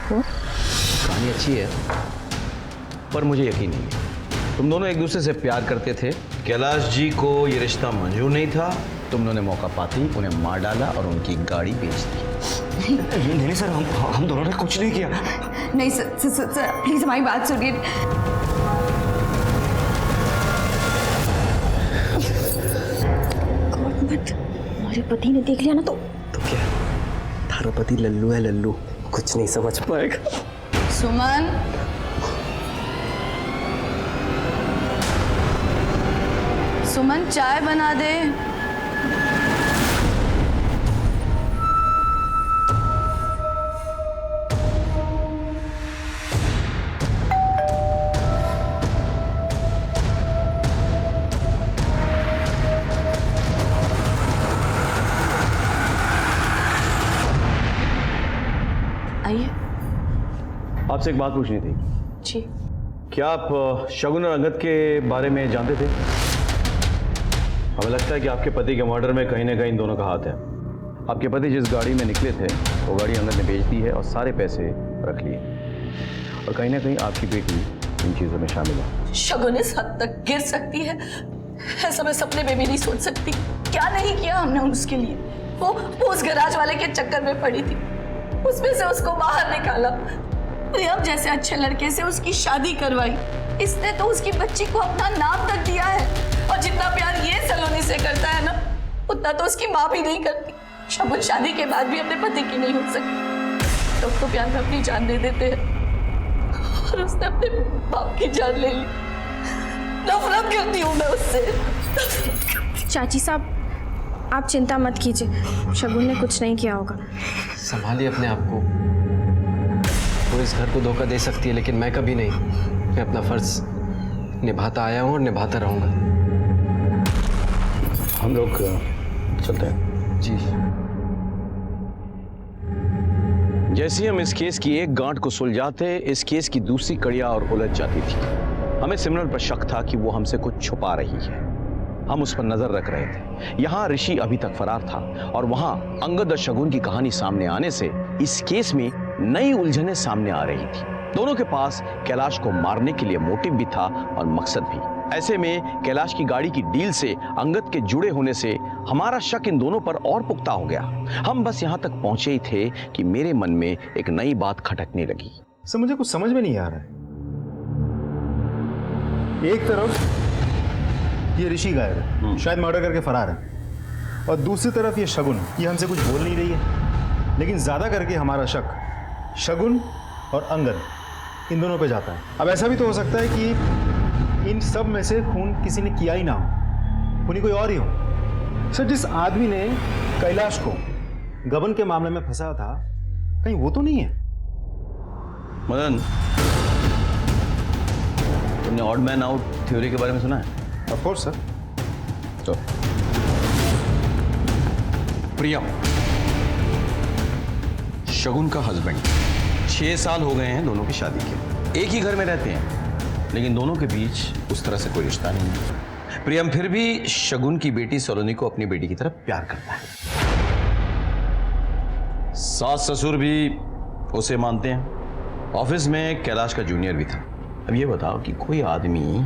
कहानी अच्छी है पर मुझे यकीन नहीं है। तुम दोनों एक दूसरे से प्यार करते थे, कैलाश जी को ये रिश्ता मंजूर नहीं था, तुम दोनों ने मौका पाते ही उन्हें मार डाला और उनकी गाड़ी बेच दी। नहीं सर, हम दोनों ने कुछ नहीं किया। नहीं सर प्लीज हमारी बात सुनिए। हमारे पति ने देख लिया ना तो क्या? थारा पति लल्लू है, लल्लू, कुछ नहीं समझ पाएगा। सुमन, सुमन चाय बना दे। आइए। आपसे एक बात पूछनी थी। जी। क्या आप शगुन और अंगद के बारे में जानते थे? हमें लगता है कि आपके पति के मर्डर में कहीं ना कहीं इन दोनों का हाथ है। आपके पति जिस गाड़ी में निकले थे वो गाड़ी अंगद ने बेच दी है और सारे पैसे रख लिए, और कहीं ना कहीं आपकी बेटी इन चीज़ों में शामिल है। शगुन इस हद तक गिर सकती है, ऐसा मैं सपने में भी नहीं सोच सकती। क्या नहीं किया हमने उसके लिए। वो उस गैराज वाले के चक्कर में पड़ी थी, उसमें से उसको बाहर निकाला, प्रियम जैसे अच्छे लड़के से उसकी शादी करवाई। इसने तो उसकी बच्ची को अपना नाम तक दिया है, और जितना प्यार ये सलोनी से करता है ना, उतना तो उसकी माँ भी नहीं करती। शगुन शादी के बाद भी अपने पति की नहीं हो सकती। तो प्यार में अपनी जान दे देते हैं, और उसने अपने बाप की जान ले ली। नफरत करती हूँ मैं उससे। चाची साहब, आप चिंता मत कीजिए, शगुन ने कुछ नहीं किया होगा। संभालिए अपने आप को। वो इस घर को धोखा दे सकती है, लेकिन मैं कभी नहीं। मैं अपना फर्ज निभाता आया हूँ और निभाता रहूंगा। हम लोग चलते हैं। जी। जैसे ही हम इस केस की एक गांठ को सुलझाते, इस केस की दूसरी कड़ियां और उलझ जाती थी। हमें सिमरन पर शक था कि वो हमसे कुछ छुपा रही है। हम उस पर नजर रख रहे थे। यहाँ ऋषि अभी तक फरार था, और वहाँ अंगद और शगुन की कहानी सामने आने से इस केस में नई उलझनें सामने आ रही थी। दोनों के पास कैलाश को मारने के लिए मोटिव भी था और मकसद भी। ऐसे में कैलाश की गाड़ी की डील से अंगद के जुड़े होने से हमारा शक इन दोनों पर और पुख्ता हो गया। हम बस यहाँ तक पहुंचे ही थे कि मेरे मन में एक नई बात खटकने लगी। सर मुझे कुछ समझ में नहीं आ रहा है। एक तरफ ये ऋषि गायब है, शायद मर्डर करके फरार है, और दूसरी तरफ ये शगुन, ये हमसे कुछ बोल नहीं रही है। लेकिन ज़्यादा करके हमारा शक शगुन और अंगद इन दोनों पे जाता है। अब ऐसा भी तो हो सकता है कि इन सब में से खून किसी ने किया ही ना हो, खूनी कोई और ही हो। सर, जिस आदमी ने कैलाश को गबन के मामले में फंसा था, कहीं वो तो नहीं है? मदन, तुमने ऑड मैन आउट थ्योरी के बारे में सुना है? Of course sir. तो प्रियम शगुन का हस्बैंड, 6 साल हो गए हैं दोनों की शादी के, एक ही घर में रहते हैं, लेकिन दोनों के बीच उस तरह से कोई रिश्ता नहीं है। प्रियम फिर भी शगुन की बेटी सलोनी को अपनी बेटी की तरफ प्यार करता है। सास ससुर भी उसे मानते हैं। ऑफिस में कैलाश का जूनियर भी था। अब ये बताओ कि कोई आदमी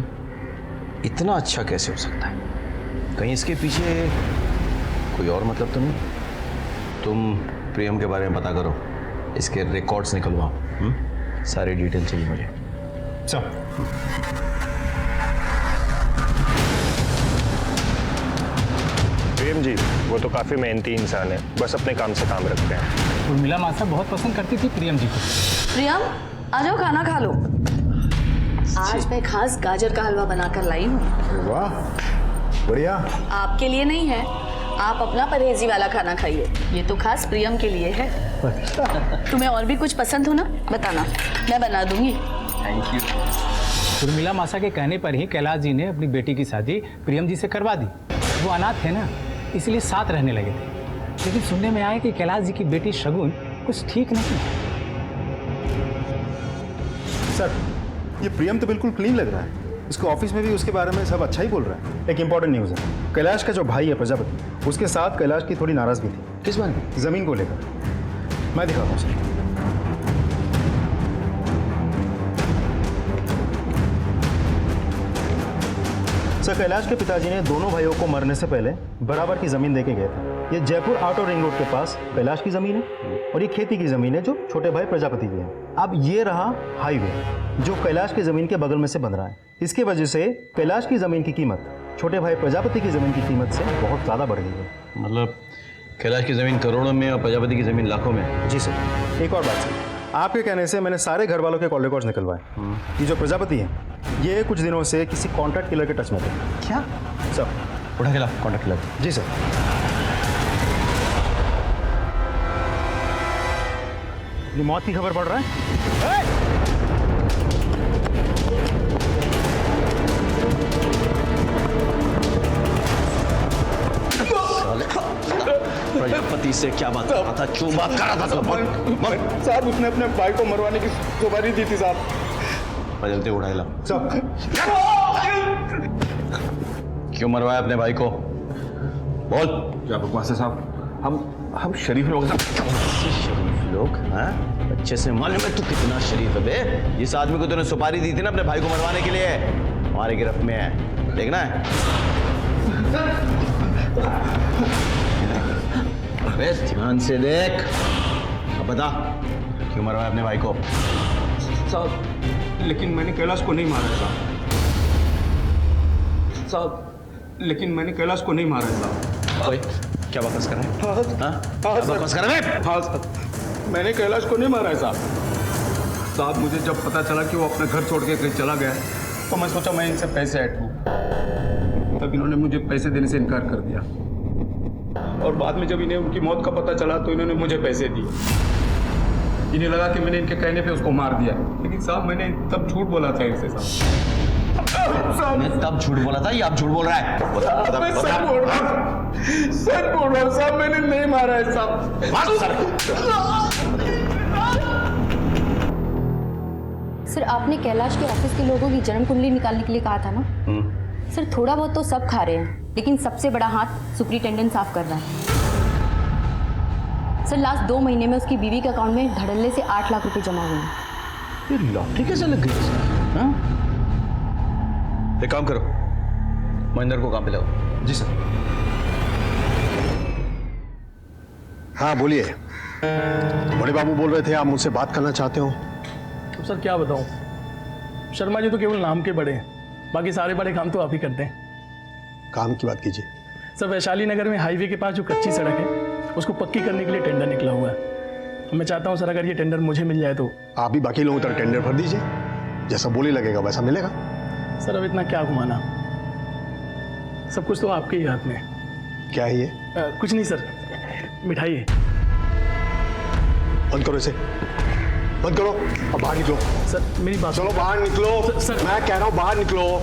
इतना अच्छा कैसे हो सकता है? कहीं इसके पीछे कोई और मतलब तो नहीं? तुम प्रियम के बारे में पता करो, इसके रिकॉर्ड्स निकलवाओ। सारी डिटेल चाहिए मुझे। चल। प्रेम जी वो तो काफी मेहनती इंसान है, बस अपने काम से काम रखते हैं। उर्मिला मासा बहुत पसंद करती थी प्रियम जी को। प्रियम, आ जाओ, खाना खा लो। आज मैं खास गाजर का हलवा बनाकर लाई हूँ। वाह, बढ़िया। आपके लिए नहीं है, आप अपना परहेजी वाला खाना खाइए, ये तो खास प्रियम के लिए है। तुम्हें और भी कुछ पसंद हो ना, बताना, मैं बना दूंगी। Thank you. उर्मिला मासा के कहने पर ही कैलाश जी ने अपनी बेटी की शादी प्रियम जी से करवा दी। वो अनाथ थे ना, इसलिए साथ रहने लगे थे। लेकिन सुनने में आया कि कैलाश जी की बेटी शगुन कुछ ठीक नहीं। सर, ये प्रियम तो बिल्कुल क्लीन लग रहा है। इसको ऑफिस में भी उसके बारे में सब अच्छा ही बोल रहा है। एक इंपॉर्टेंट न्यूज़ है, कैलाश का जो भाई है प्रजापति, उसके साथ कैलाश की थोड़ी नाराजगी थी। किस बात में? जमीन को लेकर। मैं दिखाता हूँ सर। सर, कैलाश के पिताजी ने दोनों भाइयों को मरने से पहले बराबर की जमीन देके गए थे। ये जयपुर आउटर रिंग रोड के पास कैलाश की जमीन है और ये खेती की जमीन है जो छोटे भाई प्रजापति की है। अब ये रहा हाईवे जो कैलाश की जमीन के बगल में से बन रहा है। इसकी वजह से कैलाश की जमीन की कीमत छोटे भाई प्रजापति की जमीन की कीमत से बहुत ज़्यादा बढ़ गई है। मतलब कैलाश की जमीन करोड़ों में और प्रजापति की जमीन लाखों में? जी सर। एक और बात सर, आपके कहने से मैंने सारे घर वालों के कॉल रिकॉर्ड्स निकलवाए। ये जो प्रजापति है, ये कुछ दिनों से किसी कॉन्ट्रैक्ट किलर के टच में थे। क्या सर? उठा के ला कॉन्ट्रैक्ट किलर। जी सर। ये मौत की खबर पड़ रहा है। प्रजापति से क्या बात कर रहा था? क्यों बात कर रहा था? साहब, उसने अपने भाई को मरवाने की सुपारी दी थी साहब। जल्दी उड़ा ला। साहब, क्यों मरवाया अपने भाई को? बोल। क्या बकवास है साहब? हम शरीफ लोग। शरीफ लोग? हाँ, अच्छे से मालूम है तू कितना शरीफ है बे। जिस आदमी को तूने सुपारी दी थी ना अपने भाई को मरवाने के लिए, हमारे गिरफ्त में है, देखना है। अबे ध्यान से देख। अब बता, क्यों मरवाया अपने भाई को? साहब, लेकिन मैंने कैलाश को नहीं मारा साहब। लेकिन मैंने कैलाश को नहीं मारा साहब। ओए, क्या बकवास कर रहा है? क्या बकवास कर रहा है? हाँ साहब, मैंने कैलाश को नहीं मारा है साहब। साहब, मुझे जब पता चला कि वो अपना घर छोड़ के कहीं चला गया तो मैं सोचा मैं इनसे पैसे ऐंठूं। तब इन्होंने मुझे पैसे देने से इनकार कर दिया और बाद में जब इन्हें उनकी मौत का पता चला तो इन्होंने मुझे पैसे दिए। इन्हें लगा कि मैंने इनके कहने पे उसको मार दिया, लेकिन साहब मैंने तब झूठ बोला था इनसे साहब। मैं तब झूठ बोला था या अब झूठ बोल रहा है? मैं सच बोल रहा हूँ, सच बोल रहा हूँ साहब, मैंने नहीं मारा है साहब। सर, आपने कैलाश के ऑफिस के लोगों की जन्म कुंडली निकालने के लिए कहा था ना? सर, थोड़ा बहुत तो सब खा रहे हैं, लेकिन सबसे बड़ा हाथ सुपरिटेंडेंट साफ कर रहा है। सर, लास्ट 2 महीने में उसकी बीवी के अकाउंट में धड़ल्ले से 8 लाख रुपए जमा हुए हैं। ये लॉटरी कैसे लग गई? एक काम करो, महेंद्र को काम पे लगाओ। जी सर। हाँ बोलिए। बड़े बाबू बोल रहे थे, आप मुझसे बात करना चाहते हो। तो सर क्या बताऊं, शर्मा जी तो केवल नाम के बड़े हैं, बाकी सारे बड़े काम तो आप ही करते हैं। काम की बात कीजिए। सर, वैशाली नगर में हाईवे के पास जो कच्ची सड़क है उसको पक्की करने के लिए टेंडर निकला हुआ है। मैं चाहता हूँ सर अगर ये टेंडर मुझे मिल जाए तो। आप भी बाकी लोगों तरह टेंडर भर दीजिए, जैसा बोली लगेगा वैसा मिलेगा। सर अब इतना क्या घुमाना, सब कुछ तो आपके ही हाथ में है। क्या है ये? कुछ नहीं सर, मिठाई है। बंद करो इसे, बंद करो और बाहर निकलो। सर मेरी बात, चलो बाहर निकलो। सर मैं कह रहा हूँ बाहर निकलो।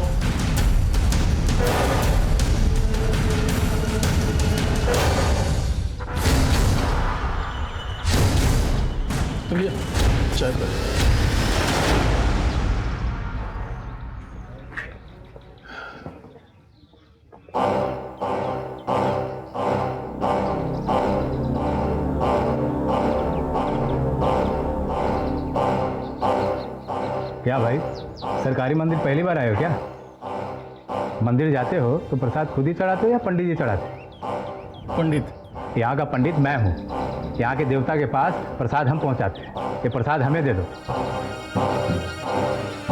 तो भैया चाय पर। क्या भाई, सरकारी मंदिर पहली बार आए हो क्या? मंदिर जाते हो तो प्रसाद खुद ही चढ़ाते हो या पंडित जी चढ़ाते? पंडित। यहाँ का पंडित मैं हूँ। यहाँ के देवता के पास प्रसाद हम पहुँचाते हैं। ये प्रसाद हमें दे दो।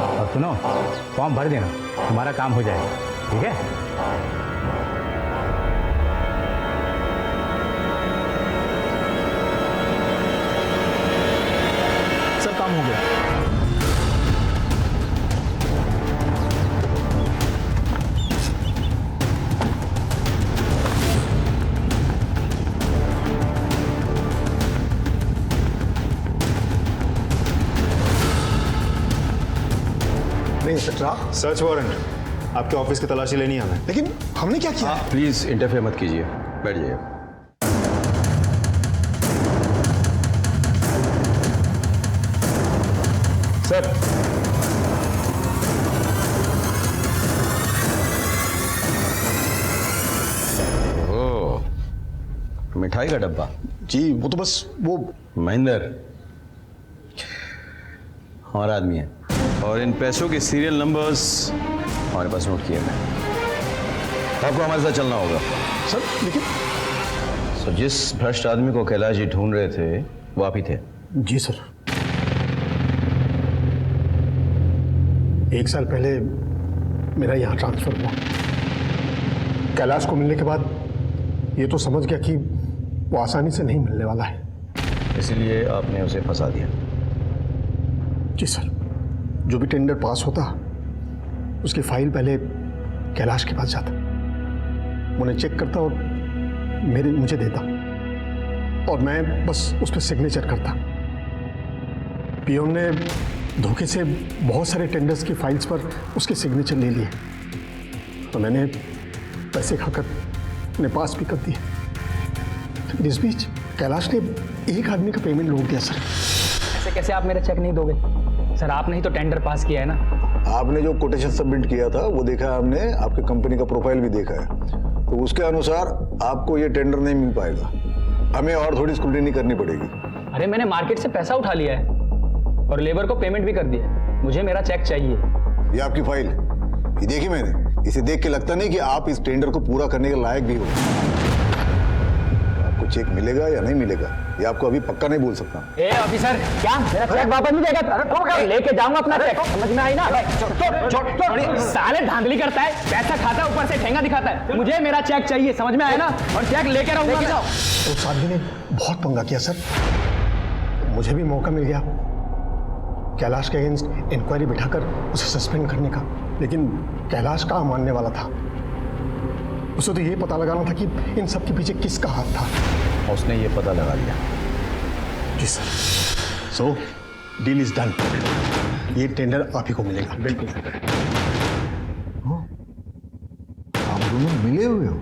और सुनो, फॉर्म भर देना, तुम्हारा काम हो जाएगा। ठीक है? सर काम हो गया। नहीं इंस्पेक्टर, सर्च वारंट आपके ऑफिस की तलाशी लेनी है हमें। लेकिन हमने क्या किया? प्लीज इंटरफेयर मत कीजिए, बैठ जाइए। सर, ओह, मिठाई का डब्बा? जी वो तो बस वो महेंद्र हमारा आदमी है और इन पैसों के सीरियल नंबर्स हमारे पास नोट किए हैं। आपको हमारे साथ चलना होगा। सर लेकिन सर, जिस भ्रष्ट आदमी को कैलाश जी ढूंढ रहे थे वो आप ही थे। जी सर। 1 साल पहले मेरा यहाँ ट्रांसफर हुआ। कैलाश को मिलने के बाद ये तो समझ गया कि वो आसानी से नहीं मिलने वाला है, इसलिए आपने उसे फंसा दिया। जी सर। जो भी टेंडर पास होता उसकी फाइल पहले कैलाश के पास जाता, उन्हें चेक करता और मुझे देता और मैं बस उस पर सिग्नेचर करता। पियोन ने धोखे से बहुत सारे टेंडर्स की फाइल्स पर उसके सिग्नेचर ले लिए तो मैंने पैसे खाकर उन्हें पास भी कर दिए। लेकिन इस बीच कैलाश ने एक आदमी का पेमेंट रोक दिया। सर ऐसे कैसे आप मेरा चेक नहीं दोगे? सर आपने ही तो टेंडर पास किया है ना। आपने जो कोटेशन सबमिट किया था वो देखा है हमने, आपके कंपनी का प्रोफाइल भी देखा है, तो उसके अनुसार आपको ये टेंडर नहीं मिल पाएगा। हमें और थोड़ी स्क्रूटिनी करनी पड़ेगी। अरे मैंने मार्केट से पैसा उठा लिया है और लेबर को पेमेंट भी कर दिया। मुझे मेरा चेक चाहिए। ये आपकी फाइल, ये देखी मैंने। इसे देख के लगता नहीं कि आप इस टेंडर को पूरा करने के लायक भी हो। आपको चेक मिलेगा या नहीं मिलेगा ये आपको अभी पक्का नहीं बोल सकता। ए ऑफिसर, क्या मेरा चेक वापस नहीं देगा? लेके जाऊंगा अपना चेक, समझ में आई ना? साले धांधली करता है, पैसा खाता है, ऊपर से ठेंगा दिखाता है। मुझे मेरा चेक चाहिए, समझ में आया ना? और चेक लेके रहूंगा। उस आदमी ने बहुत पंगा किया सर। मुझे भी मौका मिल गया कैलाश के अगेंस्ट इंक्वायरी बिठाकर उसे सस्पेंड करने का, लेकिन कैलाश कहाँ मानने वाला था। उसे तो ये पता लगाना था कि इन सब के पीछे किसका हाथ था। उसने ये पता लगा लिया। जी sir. So deal is done. ये टेंडर आप ही को मिलेगा। बिल्कुल। आप दोनों मिले हुए हो?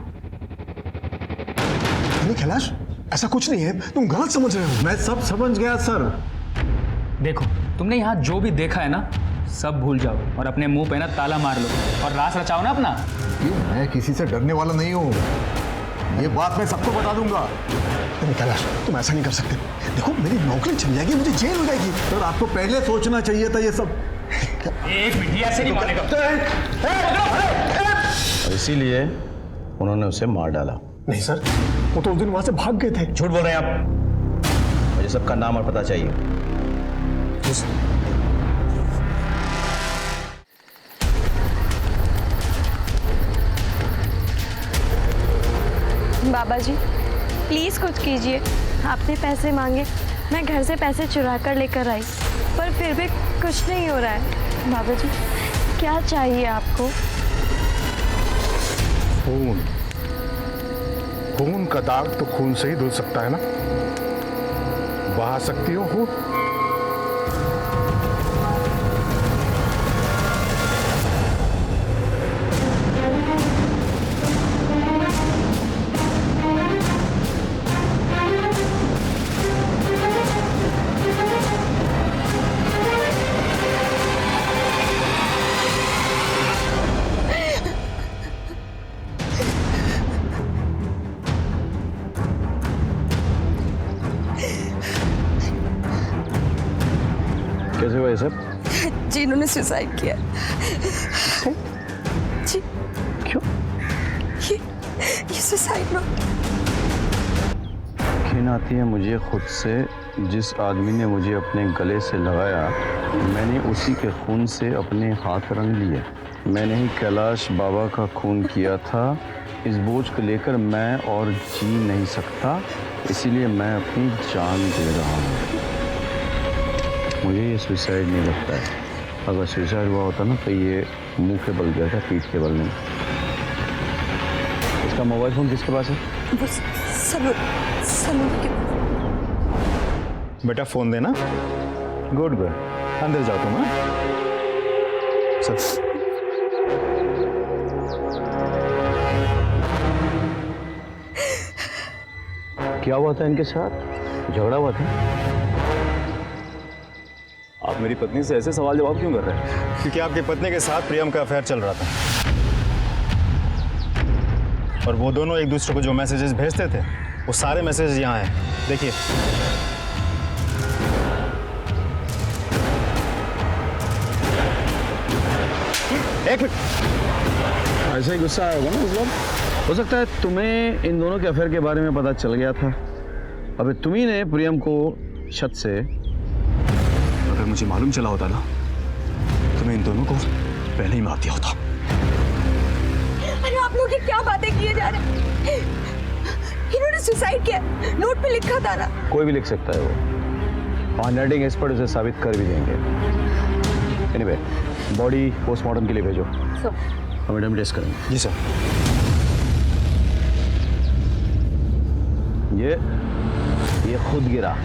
नहीं कैलाश, ऐसा कुछ नहीं है, तुम गलत समझ रहे हो। मैं सब समझ गया सर। देखो, तुमने यहाँ जो भी देखा है ना, सब भूल जाओ और अपने मुंह पे ना ताला मार लो और रास रचाओ ना अपना। मैं किसी से डरने वाला नहीं हूँ, ये बात मैं सबको बता दूंगा। नहीं कैलाश, तुम ऐसा नहीं कर सकते। देखो मेरी नौकरी चली जाएगी, मुझे जेल हो जाएगी। सर आपको पहले सोचना चाहिए था ये सब। एक मिनट, ऐसे नहीं मानेगा। और इसीलिए उन्होंने उसे मार डाला। नहीं सर, वो तो उस दिन वहां से भाग गए थे। झूठ बोल रहे हैं आप। मुझे सबका नाम और पता चाहिए। बाबा जी प्लीज कुछ कीजिए। आपने पैसे मांगे, मैं घर से पैसे चुरा कर लेकर आई, पर फिर भी कुछ नहीं हो रहा है। बाबा जी, क्या चाहिए आपको? खून। खून का दाग तो खून से ही धुल सकता है ना? बहा सकती हो खून? कैसे हुआ ये सब? जी इन्होंने सुसाइड किया। जी। क्यों? ये सुसाइड नोट। घिन आती है मुझे खुद से। जिस आदमी ने मुझे अपने गले से लगाया, मैंने उसी के खून से अपने हाथ रंग लिए। मैंने ही कैलाश बाबा का खून किया था। इस बोझ को लेकर मैं और जी नहीं सकता, इसीलिए मैं अपनी जान दे रहा हूँ। मुझे ये सुसाइड नहीं लगता है। अगर सुसाइड हुआ होता ना तो ये मुंह के बल गया था, पीठ के बल नहीं। इसका मोबाइल फ़ोन किसके पास है? वो सलून के। बेटा फोन देना। गुड गुड, अंदर जाओ तुम। हाँ सर। क्या हुआ था इनके साथ? झगड़ा हुआ था? आप मेरी पत्नी से ऐसे सवाल जवाब क्यों कर रहे हैं? क्योंकि आपकी पत्नी के साथ प्रियम का अफेयर चल रहा था, और वो दोनों एक दूसरे को जो मैसेजेस भेजते थे वो सारे मैसेजेस यहाँ हैं, देखिए। एक मिनट, ऐसे ही गुस्सा आया होगा ना मतलब। हो सकता है तुम्हें इन दोनों के अफेयर के बारे में पता चल गया था। अबे तुम्ही ने प्रियम को छत से, अगर मुझे मालूम चला होता ना तो मैं इन दोनों को पहले ही मार दिया होता। अरे आप लोग ये क्या बातें किए जा रहे हैं? इन्होंने सुसाइड किया, नोट पे लिखा था ना। कोई भी लिख सकता है वो। हैंडराइटिंग एक्सपर्ट उसे साबित कर भी देंगे। एनीवे, बॉडी पोस्टमार्टम के लिए भेजो। हम मैडम टेस्ट करेंगे। जी सर। ये खुद गिरा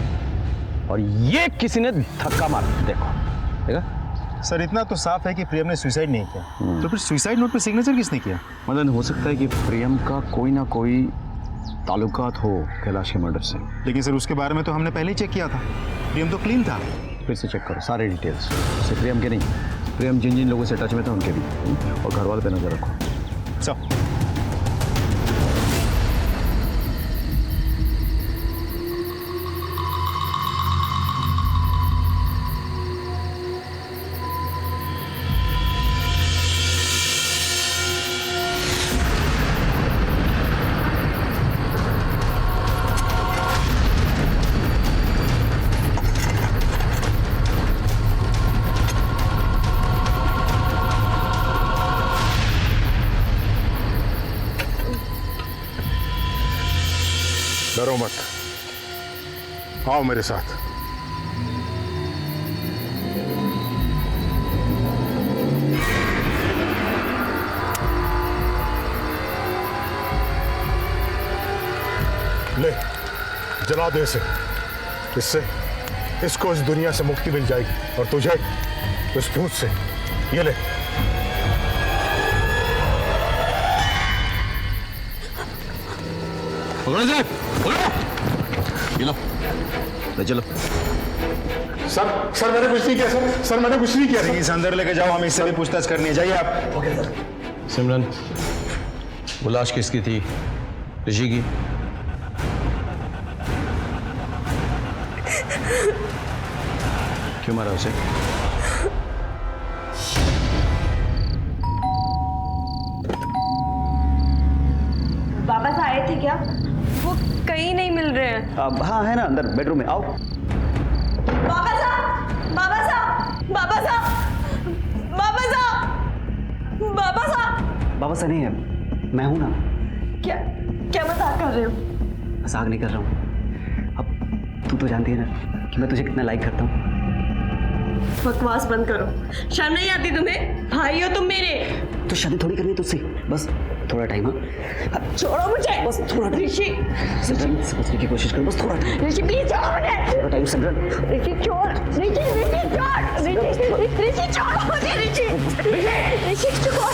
और ये किसी ने धक्का मारा। देखो, देखा? सर इतना तो साफ है कि प्रियम ने सुसाइड नहीं किया, तो फिर सुसाइड नोट पे सिग्नेचर किसने किया? मतलब हो सकता है कि प्रियम का कोई ना कोई ताल्लुकात हो कैलाश के मर्डर से। लेकिन सर उसके बारे में तो हमने पहले ही चेक किया था, प्रियम तो क्लीन था। फिर से चेक करो सारे डिटेल्स, सिर्फ प्रियम के नहीं, प्रियम जिन जिन लोगों से टच में था उनके भी, और घर वाले पे नजर रखो। सब डरो मत, आओ मेरे साथ। ले, जला दे इसे। इससे इसको इस दुनिया से मुक्ति मिल जाएगी, और तुझे इस भूत से। ये ले। चलो। सर मैंने कुछ नहीं किया सर मैंने कुछ नहीं किया। इस अंदर लेके जाओ, हमें इससे भी पूछताछ करनी है। जाइए आप। Okay sir. सिमरन, वो लाश किसकी थी? ऋषि की? क्यों मारा उसे? बाबा साहब आए थे क्या? वो कहीं नहीं मिल रहे हैं। हाँ है ना, अंदर बेडरूम में। आओ। बाबा साहब, बाबा साहब, बाबा साहब, बाबा साहब, बाबा साहब। बाबा साहब नहीं है, मैं हूं ना। क्या क्या मजाक कर रहे हो? मजाक नहीं कर रहा हूँ। अब तू तो जानती है ना कि मैं तुझे कितना लाइक करता हूँ। बकवास बंद करो, शर्म नहीं आती तुम्हें? भाई हो तुम मेरे। तो शादी थोड़ी करनी है तुझसे, बस थोड़ा टाइम। हाँ छोड़ो मुझे, बस थोड़ा टाइम। ऋषि सिमरन समझने की कोशिश कर, बस थोड़ा टाइम। ऋषि प्लीज छोड़ो मुझे। थोड़ा टाइम सिमरन। ऋषि छोड़, ऋषि छोड़, ऋषि छोड़ो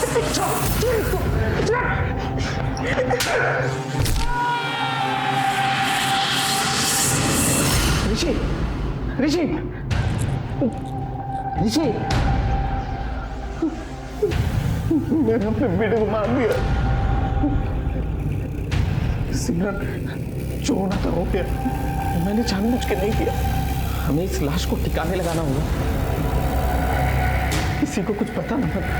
मुझे, ऋषि ऋषि मैंने अपने बेटे को मार दिया। सिमरन, जो होना था हो गया। मैंने जानबूझ के नहीं किया। हमें इस लाश को ठिकाने लगाना होगा, किसी को कुछ पता ना लगे।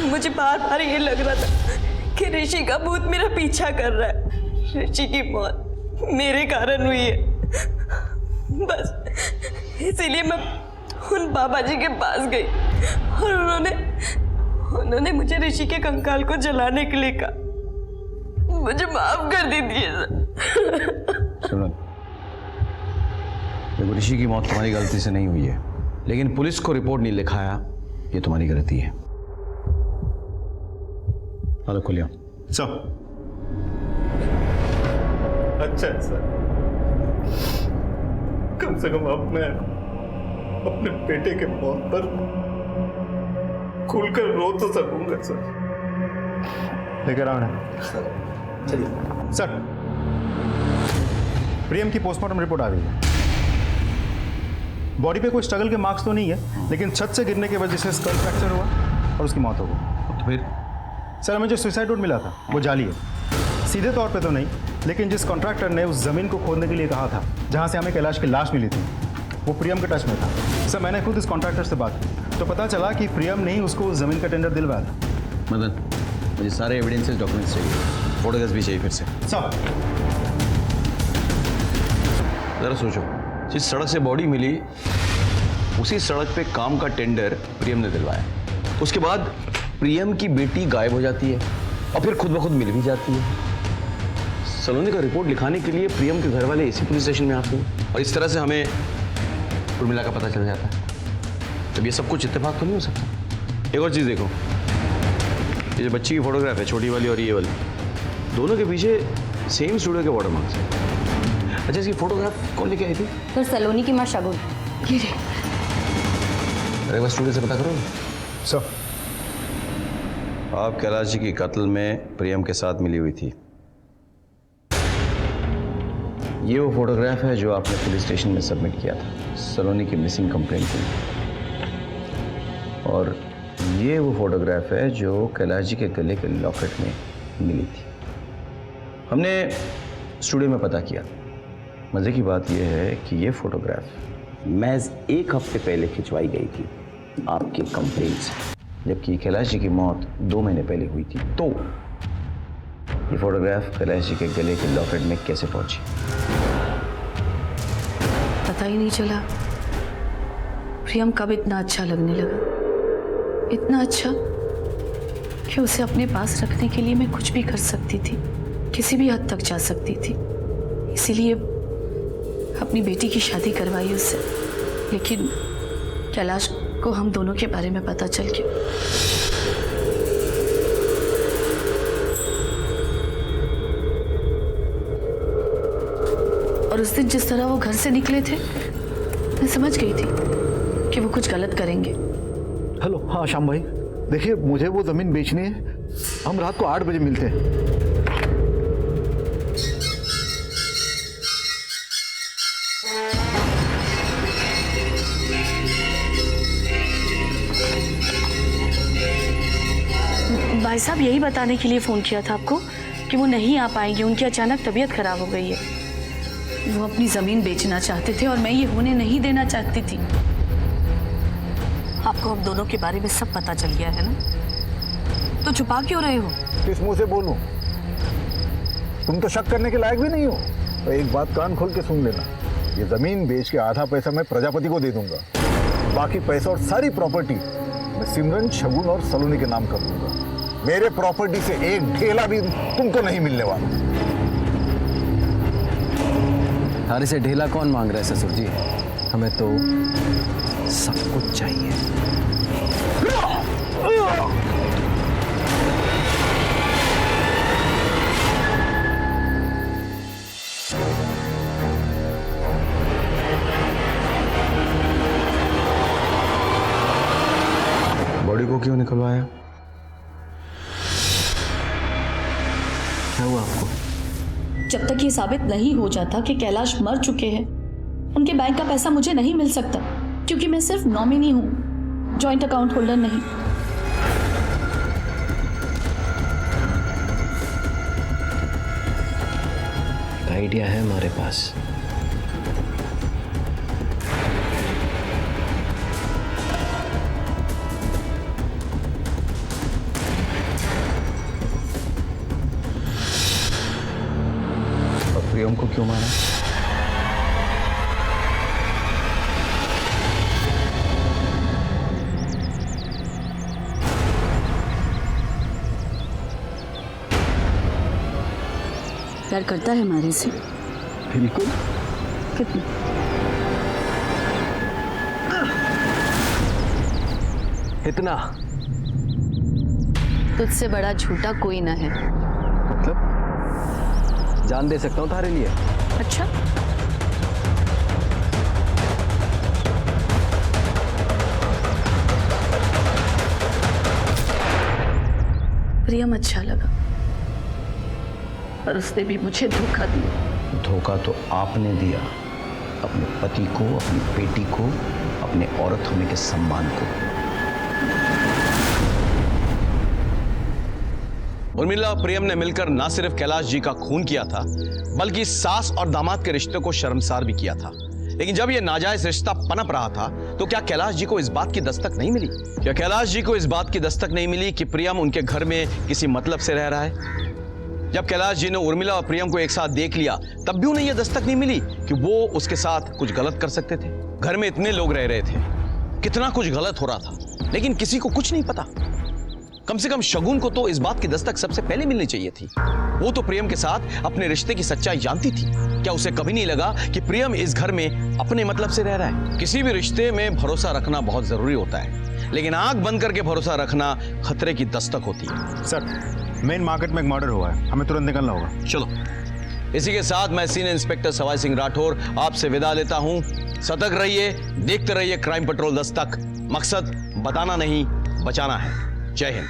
मुझे बार बार ये लग रहा था कि ऋषि का भूत मेरा पीछा कर रहा है। ऋषि की मौत मेरे कारण हुई है, बस इसीलिए मैं उन बाबा जी के पास गई और उन्होंने मुझे ऋषि के कंकाल को जलाने के लिए कहा। मुझे माफ कर दीजिए सर। सुनो, देखो ऋषि की मौत तुम्हारी गलती से नहीं हुई है, लेकिन पुलिस को रिपोर्ट नहीं लिखाया, ये तुम्हारी गलती है। हेलो खुलिया सर। अच्छा है सर, कम से कम अब मैं अपने बेटे के मौत पर खुलकर रो तो सकूंगा सर। लेकर आओ ना चलिए सर। प्रियम की पोस्टमार्टम रिपोर्ट आ गई है। बॉडी पे कोई स्ट्रगल के मार्क्स तो नहीं है, लेकिन छत से गिरने की वजह से स्कल फ्रैक्चर हुआ और उसकी मौत हो गई। तो फिर सर, हमें जो सुसाइड नोट मिला था वो जाली है। सीधे तौर पे तो नहीं, लेकिन जिस कॉन्ट्रैक्टर ने उस जमीन को खोदने के लिए कहा था जहां से हमें कैलाश की लाश मिली थी, वो प्रियम के टच में था। सर, मैंने खुद इस कॉन्ट्रैक्टर से बात की तो पता चला कि प्रियम ने ही उसको उस जमीन का टेंडर दिलवाया था। मदन, मुझे सारे एविडेंसेस डॉक्यूमेंट्स चाहिए, फोटोग्राफ्स भी चाहिए फिर से। सर, जरा सोचो, जिस सड़क से बॉडी मिली उसी सड़क पे काम का टेंडर प्रियम ने दिलवाया। उसके बाद प्रियम की बेटी गायब हो जाती है और फिर खुद ब खुद मिल भी जाती है। सलोनी का रिपोर्ट लिखाने के लिए प्रियम के घर वाले इसी पुलिस स्टेशन में आते हैं और इस तरह से हमें उर्मिला का पता चल जाता है। तब ये सब कुछ इत्तेफाक तो नहीं हो सकता। एक और चीज़ देखो, ये जो बच्ची की फोटोग्राफ है, छोटी वाली और ये वाली, दोनों के पीछे सेम स्टूडियो के वाटर मार्क्स हैं। अच्छा, इसकी फोटोग्राफ कौन लेके आई थी? सर सलोनी की माँ शगुन। ये रे, स्टूडियो से पता करो। सर, आप कैलाश जी की कत्ल में प्रियम के साथ मिली हुई थी। ये वो फोटोग्राफ है जो आपने पुलिस स्टेशन में सबमिट किया था सलोनी की मिसिंग कंप्लेंट के लिए, और ये वो फोटोग्राफ है जो कैलाश जी के गले के लॉकेट में मिली थी। हमने स्टूडियो में पता किया। मज़े की बात यह है कि ये फोटोग्राफ महज 1 हफ्ते पहले खिंचवाई गई थी आपकी कंप्लेंट से, जबकि कैलाश जी की मौत 2 महीने पहले हुई थी। तो ये फोटोग्राफ कैलाश जी के गले के लॉकेट में कैसे पहुंची? पता ही नहीं चला प्रियम कब इतना अच्छा लगने लगा, इतना अच्छा कि उसे अपने पास रखने के लिए मैं कुछ भी कर सकती थी, किसी भी हद तक जा सकती थी। इसीलिए अपनी बेटी की शादी करवाई उससे, लेकिन कैलाश को हम दोनों के बारे में पता चल गया। और उस दिन जिस तरह वो घर से निकले थे, मैं समझ गई थी कि वो कुछ गलत करेंगे। हेलो, हाँ श्याम भाई, देखिए मुझे वो ज़मीन बेचनी है। हम रात को 8 बजे मिलते हैं। भाई साहब, यही बताने के लिए फ़ोन किया था आपको कि वो नहीं आ पाएंगे, उनकी अचानक तबीयत खराब हो गई है। वो अपनी ज़मीन बेचना चाहते थे और मैं ये होने नहीं देना चाहती थी। आपको हम दोनों के बारे में सब पता चल गया है ना, तो छुपा क्यों रहे हो? किस मुंह से बोलूं? तुम तो शक करने के लायक भी नहीं हो। तो एक बात कान खोल के सुन लेना, ये जमीन बेच के आधा पैसा मैं प्रजापति को दे दूंगा। बाकी पैसा और सारी प्रॉपर्टी मैं सिमरन, शगुन और सलोनी के नाम कर दूंगा। मेरे प्रॉपर्टी से एक ढेला भी तुमको नहीं मिलने वाला। थारे से ढेला कौन मांग रहा है ससुर जी? हमें तो सब कुछ चाहिए। बॉडी को क्यों निकलवाया? क्या हुआ आपको? जब तक ये साबित नहीं हो जाता कि कैलाश मर चुके हैं, उनके बैंक का पैसा मुझे नहीं मिल सकता, क्योंकि मैं सिर्फ नॉमिनी हूं, जॉइंट अकाउंट होल्डर नहीं। एक आइडिया है हमारे पास। प्रियम को क्यों मारा? प्यार करता है हमारे से? बिल्कुल। कितना? इतना। तुझसे बड़ा झूठा कोई ना है। मतलब जान दे सकता हूँ थारे लिए। अच्छा, प्रियम अच्छा लगा, पर उसने भी मुझे धोखा दिया। धोखा तो आपने दिया, अपने पति को, अपनी बेटी को, अपने औरत होने के सम्मान को। उर्मिला और प्रियम ने मिलकर न सिर्फ कैलाश जी का खून किया था, बल्कि सास और दामाद के रिश्ते को शर्मसार भी किया था। लेकिन जब यह नाजायज रिश्ता पनप रहा था, तो क्या कैलाश जी को इस बात की दस्तक नहीं मिली? क्या कैलाश जी को इस बात की दस्तक नहीं मिली कि प्रियम उनके घर में किसी मतलब से रह रहा है? जब कैलाश जी ने उर्मिला और प्रियम को एक साथ देख लिया, तब भी उन्हें यह दस्तक नहीं मिली कि वो उसके साथ कुछ गलत कर सकते थे। घर में इतने लोग रह रहे थे, कितना कुछ गलत हो रहा था, लेकिन किसी को कुछ नहीं पता। कम से कम शगुन को तो इस बात की दस्तक सबसे पहले मिलनी चाहिए थी। वो तो प्रियम के साथ अपने रिश्ते की सच्चाई जानती थी। क्या उसे कभी नहीं लगा कि प्रियम इस घर में अपने मतलब से रह रहा है? किसी भी रिश्ते में भरोसा रखना बहुत जरूरी होता है, लेकिन आंख बंद करके भरोसा रखना खतरे की दस्तक होती है। सर, मेन मार्केट में एक मर्डर हुआ है, हमें तुरंत निकलना होगा। चलो। इसी के साथ मैं सीनियर इंस्पेक्टर सवाई सिंह राठौर आपसे विदा लेता हूं। सतर्क रहिए, देखते रहिए क्राइम पेट्रोल दस्तक। मकसद बताना नहीं, बचाना है। जय हिंद।